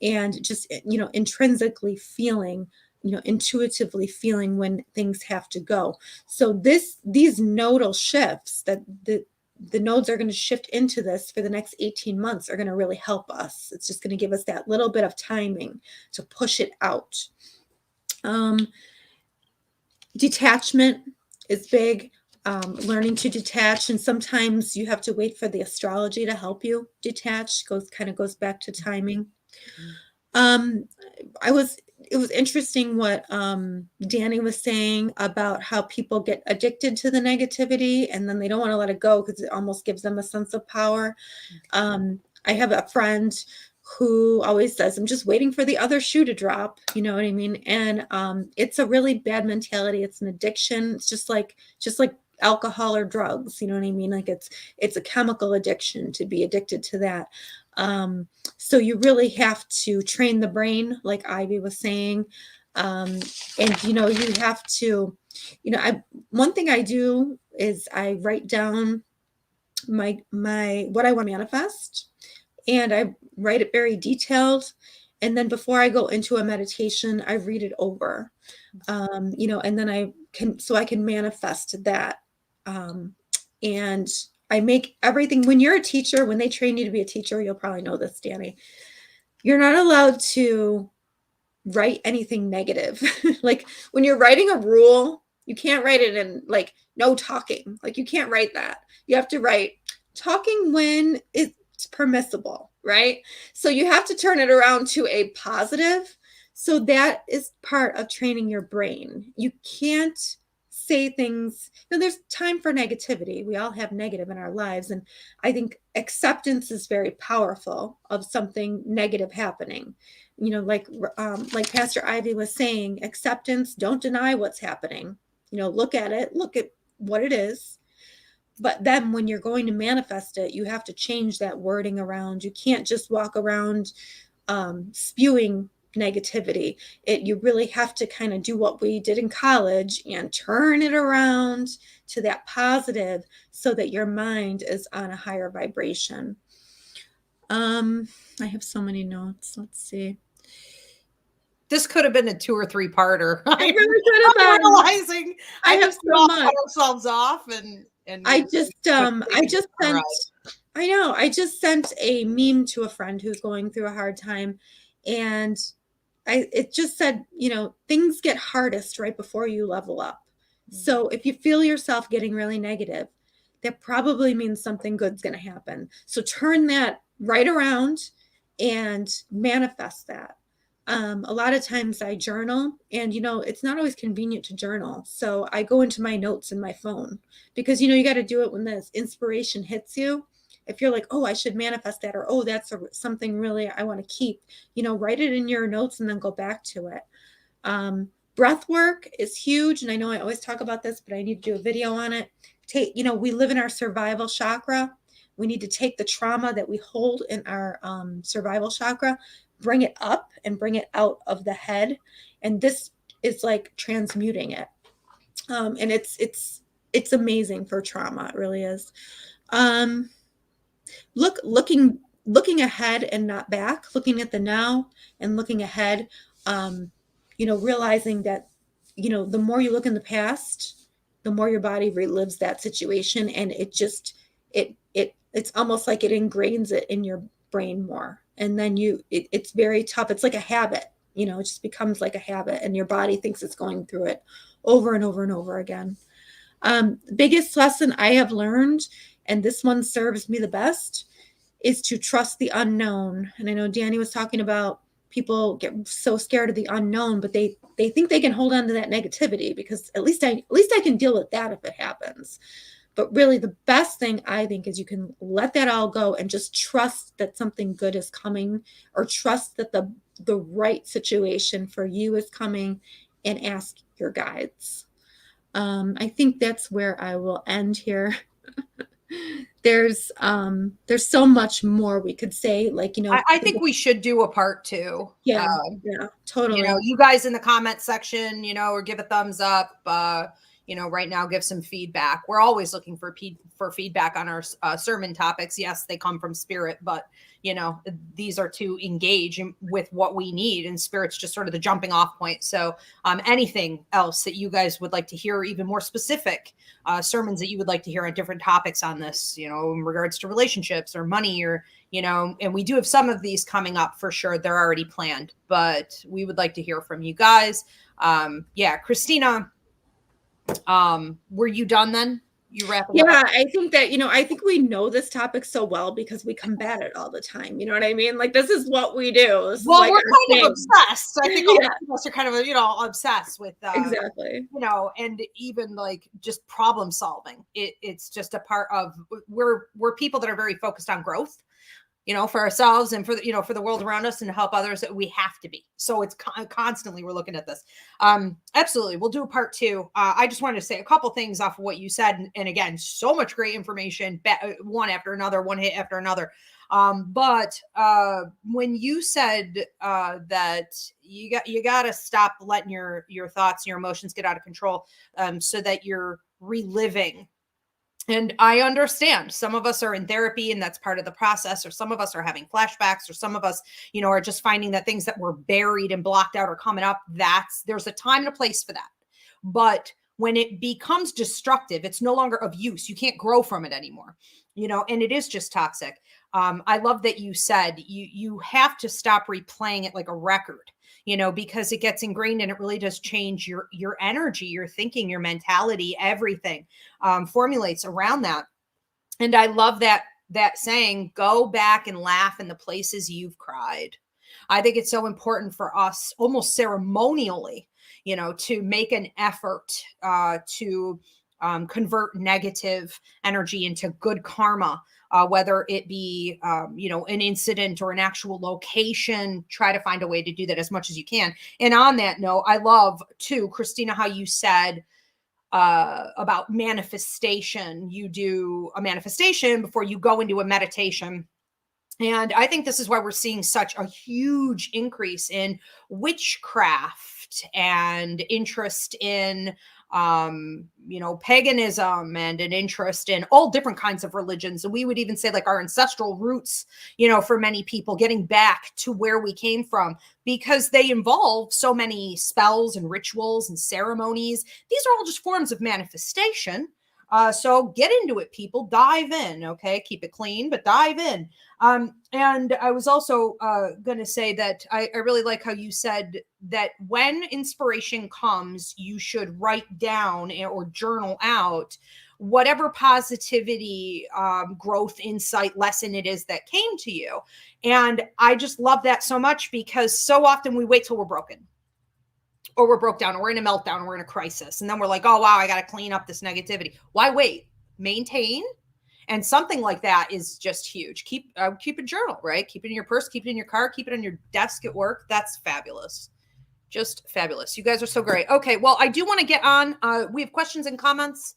And just, intrinsically feeling, intuitively feeling when things have to go. So these nodal shifts that the nodes are going to shift into this for the next 18 months are going to really help us. It's just going to give us that little bit of timing to push it out. Detachment is big, learning to detach. And sometimes you have to wait for the astrology to help you detach. Goes back to timing. It was interesting what Danny was saying about how people get addicted to the negativity and then they don't want to let it go because it almost gives them a sense of power. I have a friend who always says, I'm just waiting for the other shoe to drop. You know what I mean? And it's a really bad mentality. It's an addiction. It's just like alcohol or drugs. You know what I mean? Like it's a chemical addiction to be addicted to that. So you really have to train the brain, like Ivy was saying. And, you have to, one thing I do is I write down my what I want to manifest, and I write it very detailed. And then before I go into a meditation, I read it over, and then I can manifest that. And I make everything. When you're a teacher, when they train you to be a teacher, you'll probably know this, Danny, you're not allowed to write anything negative. Like when you're writing a rule, you can't write it in like no talking. Like you can't write that. You have to write talking when it's permissible, right? So you have to turn it around to a positive. So that is part of training your brain. You can't say things. There's time for negativity. We all have negative in our lives. And I think acceptance is very powerful of something negative happening. Like Pastor Ivy was saying, acceptance, don't deny what's happening. Look at it, look at what it is. But then when you're going to manifest it, you have to change that wording around. You can't just walk around spewing negativity. You really have to kind of do what we did in college and turn it around to that positive so that your mind is on a higher vibration. I have so many notes. Let's see. This could have been a 2 or 3 parter. I really could have been. Realizing I have so much. Cut ourselves off and I just sent a meme to a friend who's going through a hard time, and it just said, things get hardest right before you level up. So if you feel yourself getting really negative, that probably means something good's going to happen. So turn that right around and manifest that. A lot of times I journal, and, it's not always convenient to journal. So I go into my notes in my phone because, you got to do it when this inspiration hits you. If you're like, oh, I should manifest that, or, oh, that's something really I want to keep, write it in your notes and then go back to it. Breath work is huge. And I know I always talk about this, but I need to do a video on it. We live in our survival chakra. We need to take the trauma that we hold in our survival chakra, bring it up and bring it out of the head. And this is like transmuting it. And it's amazing for trauma. It really is. Looking ahead and not back, looking at the now and looking ahead, realizing that, the more you look in the past, the more your body relives that situation. And it's almost like it ingrains it in your brain more. And then it's very tough. It's like a habit, it just becomes like a habit, and your body thinks it's going through it over and over and over again. The biggest lesson I have learned, and this one serves me the best, is to trust the unknown. And I know Danny was talking about people get so scared of the unknown, but they think they can hold on to that negativity because at least I can deal with that if it happens. But really the best thing I think is you can let that all go and just trust that something good is coming, or trust that the right situation for you is coming, and ask your guides. I think that's where I will end here. There's so much more we could say, like, I think we should do a part 2. yeah, totally. You guys in the comment section, or give a thumbs up, right now, give some feedback. We're always looking for feedback on our sermon topics. Yes, they come from Spirit, but these are to engage with what we need, and Spirit's just sort of the jumping off point. So anything else that you guys would like to hear, even more specific sermons that you would like to hear on different topics on this, in regards to relationships or money, or, and we do have some of these coming up for sure. They're already planned, but we would like to hear from you guys. Christina, were you done then? You wrap it up? Yeah, I think that, I think we know this topic so well because we combat it all the time. You know what I mean? Like, this is what we do. Well, we're kind of obsessed. I think all of us are kind of, obsessed with, exactly. And even like just problem solving. It's just a part of, we're people that are very focused on growth, for ourselves and for the, for the world around us, and to help others. That we have to be. So it's constantly, we're looking at this. Absolutely. We'll do a part 2. I just wanted to say a couple things off of what you said. And again, so much great information, one after another, one hit after another. But when you said that you got to stop letting your thoughts and your emotions get out of control, so that you're reliving. And I understand some of us are in therapy and that's part of the process, or some of us are having flashbacks, or some of us, are just finding that things that were buried and blocked out are coming up. There's a time and a place for that. But when it becomes destructive, it's no longer of use. You can't grow from it anymore, and it is just toxic. I love that you said you have to stop replaying it like a record, because it gets ingrained, and it really does change your energy, your thinking, your mentality, everything formulates around that. And I love that saying, go back and laugh in the places you've cried. I think it's so important for us, almost ceremonially, to make an effort to convert negative energy into good karma. Whether it be, an incident or an actual location, try to find a way to do that as much as you can. And on that note, I love too, Christina, how you said about manifestation. You do a manifestation before you go into a meditation. And I think this is why we're seeing such a huge increase in witchcraft and interest in paganism, and an interest in all different kinds of religions. And we would even say like our ancestral roots, for many people, getting back to where we came from, because they involve so many spells and rituals and ceremonies. These are all just forms of manifestation. So get into it, people. Dive in. Okay. Keep it clean, but dive in. And I was also going to say that I really like how you said that when inspiration comes, you should write down or journal out whatever positivity, growth, insight, lesson it is that came to you. And I just love that so much, because so often we wait till we're broken, or we're broke down, or we're in a meltdown, or we're in a crisis. And then we're like, oh, wow, I got to clean up this negativity. Why wait? Maintain. And something like that is just huge. Keep a journal, right? Keep it in your purse, keep it in your car, keep it on your desk at work. That's fabulous. Just fabulous. You guys are so great. Okay, well, I do want to get on. We have questions and comments.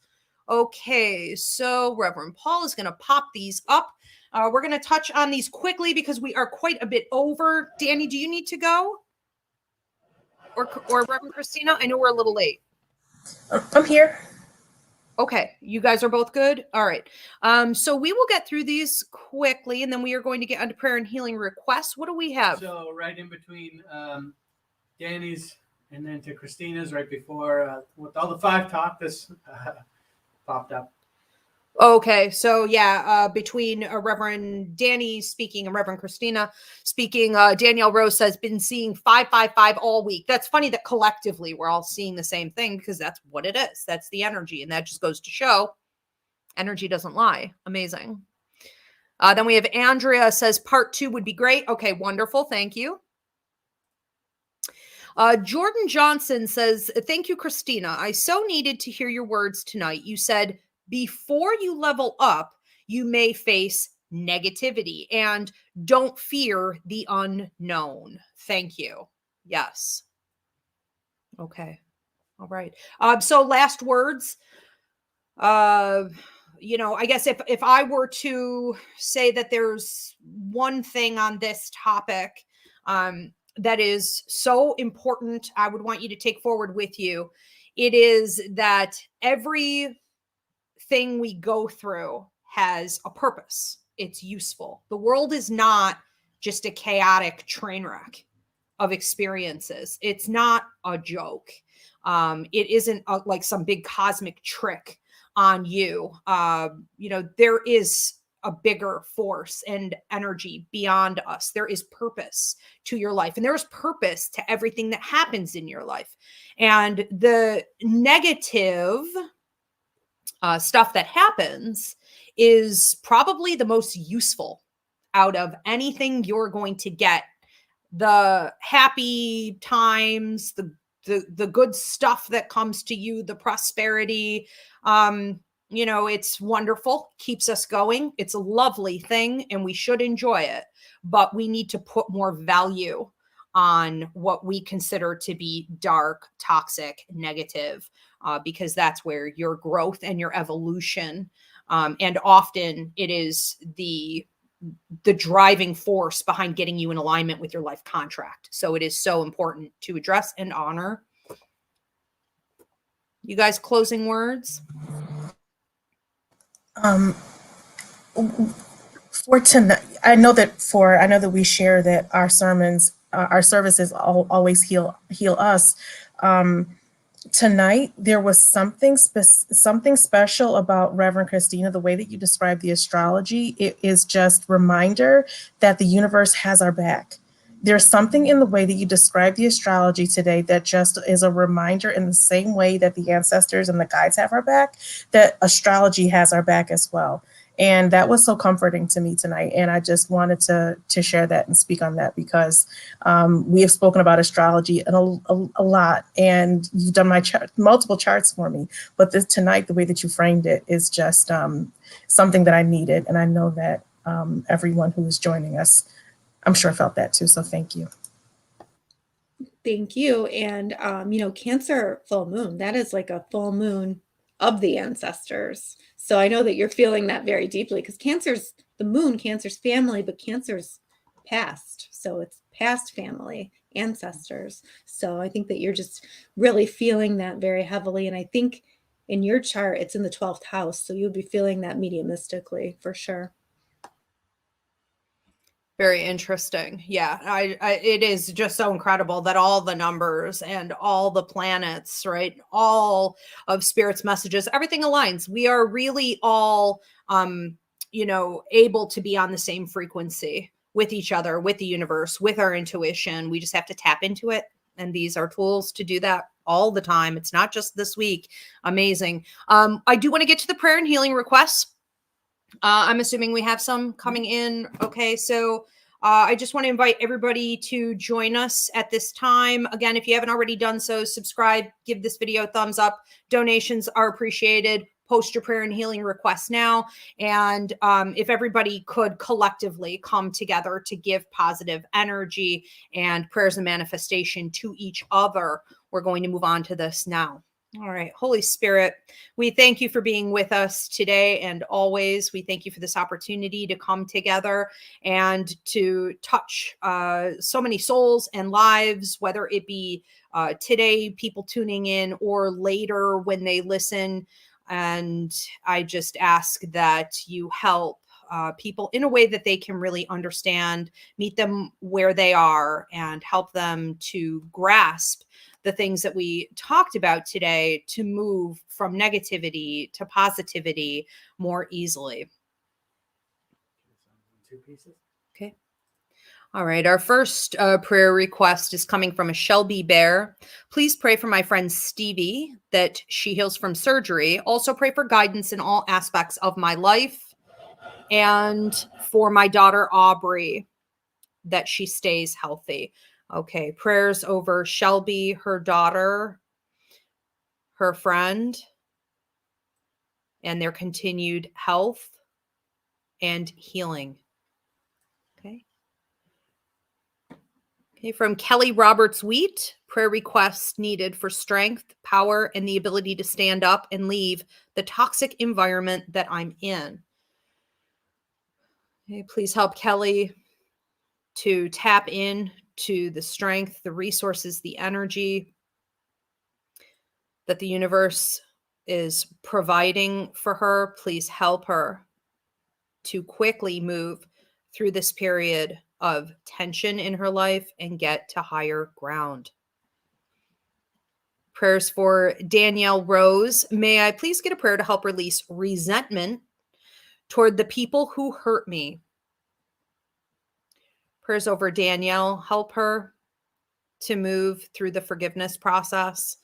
Okay, so Reverend Paul is going to pop these up. We're going to touch on these quickly because we are quite a bit over. Danny, do you need to go? Or Reverend Christina? I know we're a little late. I'm here. Okay, you guys are both good? All right. So we will get through these quickly, and then we are going to get onto prayer and healing requests. What do we have? So right in between Danny's and then to Christina's, right before with all the 5 talk, this popped up. Okay, so yeah, between Reverend Danny speaking and Reverend Christina speaking, Danielle Rose says, been seeing 555 all week. That's funny that collectively we're all seeing the same thing because that's what it is. That's the energy. And that just goes to show energy doesn't lie. Amazing. Then we have Andrea says part 2 would be great. Okay, wonderful. Thank you. Jordan Johnson says, thank you, Christina. I so needed to hear your words tonight. You said, before you level up, you may face negativity and don't fear the unknown. Thank you. Yes. Okay. All right. So last words. I guess if I were to say that there's one thing on this topic, that is so important, I would want you to take forward with you. It is that everything we go through has a purpose. It's useful. The world is not just a chaotic train wreck of experiences. It's not a joke. It isn't like some big cosmic trick on you. There is a bigger force and energy beyond us. There is purpose to your life, and there is purpose to everything that happens in your life. And the negative stuff that happens is probably the most useful out of anything you're going to get. The happy times, the good stuff that comes to you, the prosperity, it's wonderful, keeps us going. It's a lovely thing and we should enjoy it, but we need to put more value on what we consider to be dark, toxic, negative, because that's where your growth and your evolution, and often it is the driving force behind getting you in alignment with your life contract. So it is so important to address and honor. You guys, closing words? For tonight, I know that we share that our sermons, our services always heal us. Tonight, there was something special about Reverend Christina, the way that you described the astrology. It is just reminder that the universe has our back. There's something in the way that you describe the astrology today that just is a reminder, in the same way that the ancestors and the guides have our back, that astrology has our back as well. And that was so comforting to me tonight. And I just wanted to share that and speak on that, because we have spoken about astrology a lot, and you've done my multiple charts for me. But tonight, the way that you framed it is just something that I needed. And I know that everyone who is joining us, I'm sure, felt that too. So thank you. Thank you. And, Cancer full moon, that is like a full moon of the ancestors. So I know that you're feeling that very deeply, because Cancer's the moon, Cancer's family, but Cancer's past. So it's past family, ancestors. So I think that you're just really feeling that very heavily. And I think in your chart, it's in the 12th house. So you'll be feeling that mediumistically for sure. Very interesting. Yeah, it is just so incredible that all the numbers and all the planets, right? All of Spirit's messages, everything aligns. We are really all, able to be on the same frequency with each other, with the universe, with our intuition. We just have to tap into it. And these are tools to do that all the time. It's not just this week. Amazing. I do want to get to the prayer and healing requests. I'm assuming we have some coming in. Okay, so I just want to invite everybody to join us at this time. Again, if you haven't already done so, subscribe, give this video a thumbs up. Donations are appreciated. Post your prayer and healing requests now. And if everybody could collectively come together to give positive energy and prayers and manifestation to each other, we're going to move on to this now. All right. Holy Spirit, we thank you for being with us today and always. We thank you for this opportunity to come together and to touch so many souls and lives, whether it be today, people tuning in, or later when they listen. And I just ask that you help people in a way that they can really understand, meet them where they are, and help them to grasp the things that we talked about today to move from negativity to positivity more easily. Two pieces. Okay. All right. Our first prayer request is coming from a Shelby Bear. Please pray for my friend Stevie that she heals from surgery. Also pray for guidance in all aspects of my life, and for my daughter Aubrey that she stays healthy. Okay. Prayers over Shelby, her daughter, her friend, and their continued health and healing. Okay. Okay, from Kelly Roberts Wheat, prayer requests needed for strength, power, and the ability to stand up and leave the toxic environment that I'm in. Okay, please help Kelly to tap in to the strength, the resources, the energy that the universe is providing for her. Please help her to quickly move through this period of tension in her life and get to higher ground. Prayers for Danielle Rose. May I please get a prayer to help release resentment toward the people who hurt me? Prayers over Danielle. Help her to move through the forgiveness process,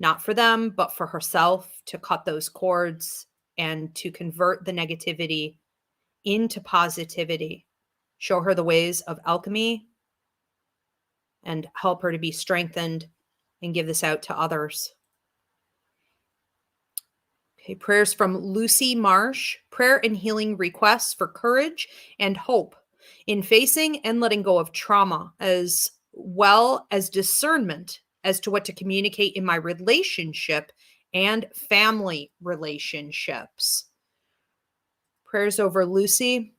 not for them, but for herself, to cut those cords and to convert the negativity into positivity. Show her the ways of alchemy and help her to be strengthened and give this out to others. Okay, prayers from Lucy Marsh. Prayer and healing requests for courage and hope in facing and letting go of trauma, as well as discernment as to what to communicate in my relationship and family relationships. Prayers over Lucy.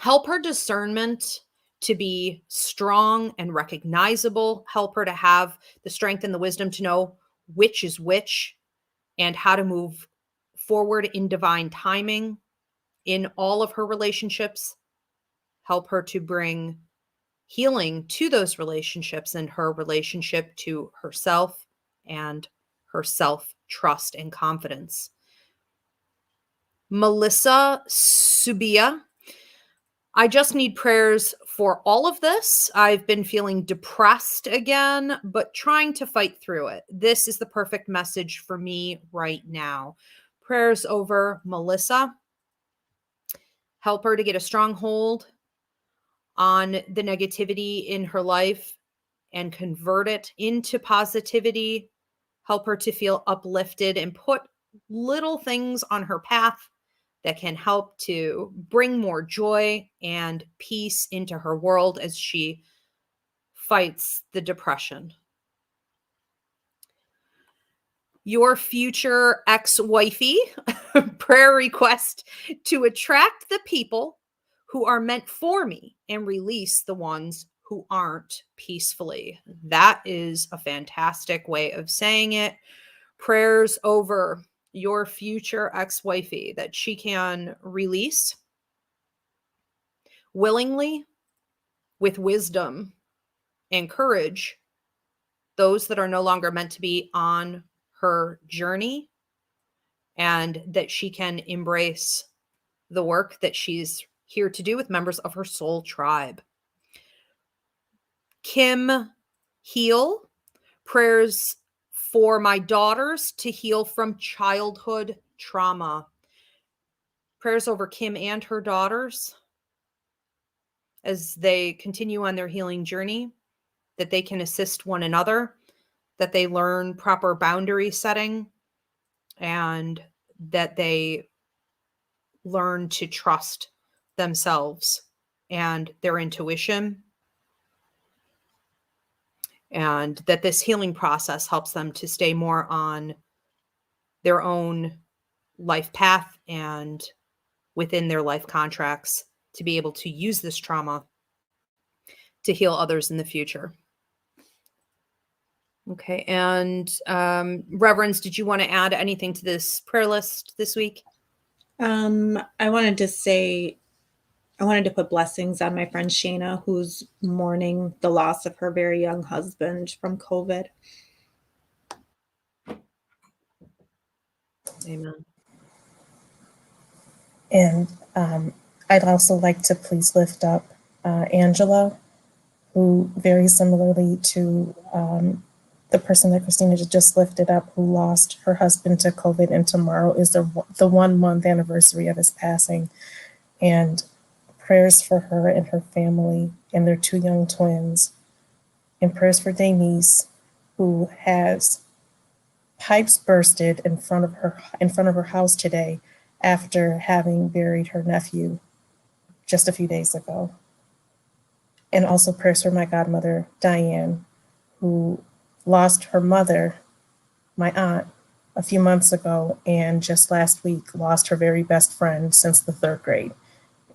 Help her discernment to be strong and recognizable. Help her to have the strength and the wisdom to know which is which and how to move forward in divine timing in all of her relationships. Help her to bring healing to those relationships and her relationship to herself and her self-trust and confidence. Melissa Subia. I just need prayers for all of this. I've been feeling depressed again, but trying to fight through it. This is the perfect message for me right now. Prayers over Melissa. Help her to get a strong hold on the negativity in her life and convert it into positivity. Help her to feel uplifted and put little things on her path that can help to bring more joy and peace into her world as she fights the depression. Your future ex-wifey, prayer request to attract the people who are meant for me and release the ones who aren't peacefully. That is a fantastic way of saying it. Prayers over your future ex-wifey that she can release willingly, with wisdom and courage, those that are no longer meant to be on her journey, and that she can embrace the work that she's here to do with members of her soul tribe. Kim Heal, prayers for my daughters to heal from childhood trauma. Prayers over Kim and her daughters as they continue on their healing journey, that they can assist one another, that they learn proper boundary setting, and that they learn to trust themselves and their intuition, and that this healing process helps them to stay more on their own life path and within their life contracts to be able to use this trauma to heal others in the future. Okay, and Reverends, did you want to add anything to this prayer list this week? I wanted to say I wanted to put blessings on my friend Shayna, who's mourning the loss of her very young husband from COVID. Amen. And I'd also like to please lift up Angela, who very similarly to the person that Christina just lifted up, who lost her husband to COVID, and tomorrow is the 1 month anniversary of his passing. And prayers for her and her family and their 2 young twins, and prayers for Denise, who has pipes bursted in front of her house today after having buried her nephew just a few days ago. And also prayers for my godmother, Diane, who lost her mother, my aunt, a few months ago, and just last week lost her very best friend since the 3rd grade.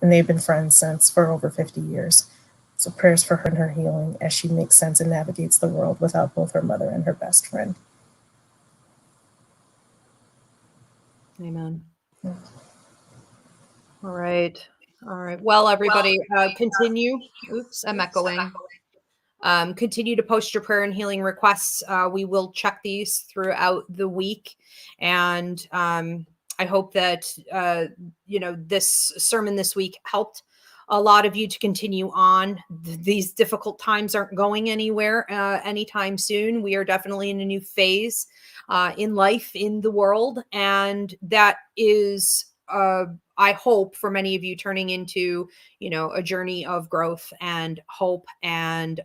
And they've been friends since for over 50 years. So prayers for her and her healing as she makes sense and navigates the world without both her mother and her best friend. Amen. All right. All right. Well, everybody, continue. Oops, I'm echoing. Continue to post your prayer and healing requests. We will check these throughout the week. And I hope that, this sermon this week helped a lot of you to continue on. These difficult times aren't going anywhere anytime soon. We are definitely in a new phase in life, in the world. And that is, I hope for many of you turning into, a journey of growth and hope and,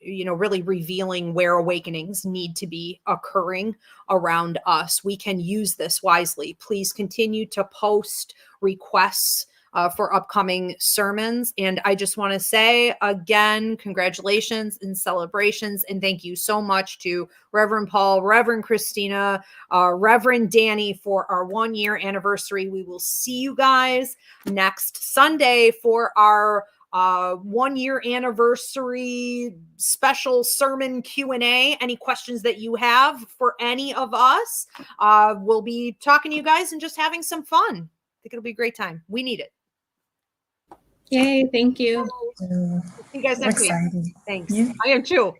really revealing where awakenings need to be occurring around us. We can use this wisely. Please continue to post requests for upcoming sermons. And I just want to say again, congratulations and celebrations. And thank you so much to Reverend Paul, Reverend Christina, Reverend Danny for our 1-year anniversary. We will see you guys next Sunday for our 1-year anniversary special sermon Q&A. Any questions that you have for any of us, we'll be talking to you guys and just having some fun. I think it'll be a great time. We need it. Yay, thank you. See you guys next week. Exciting. Thanks. Yeah. I am too.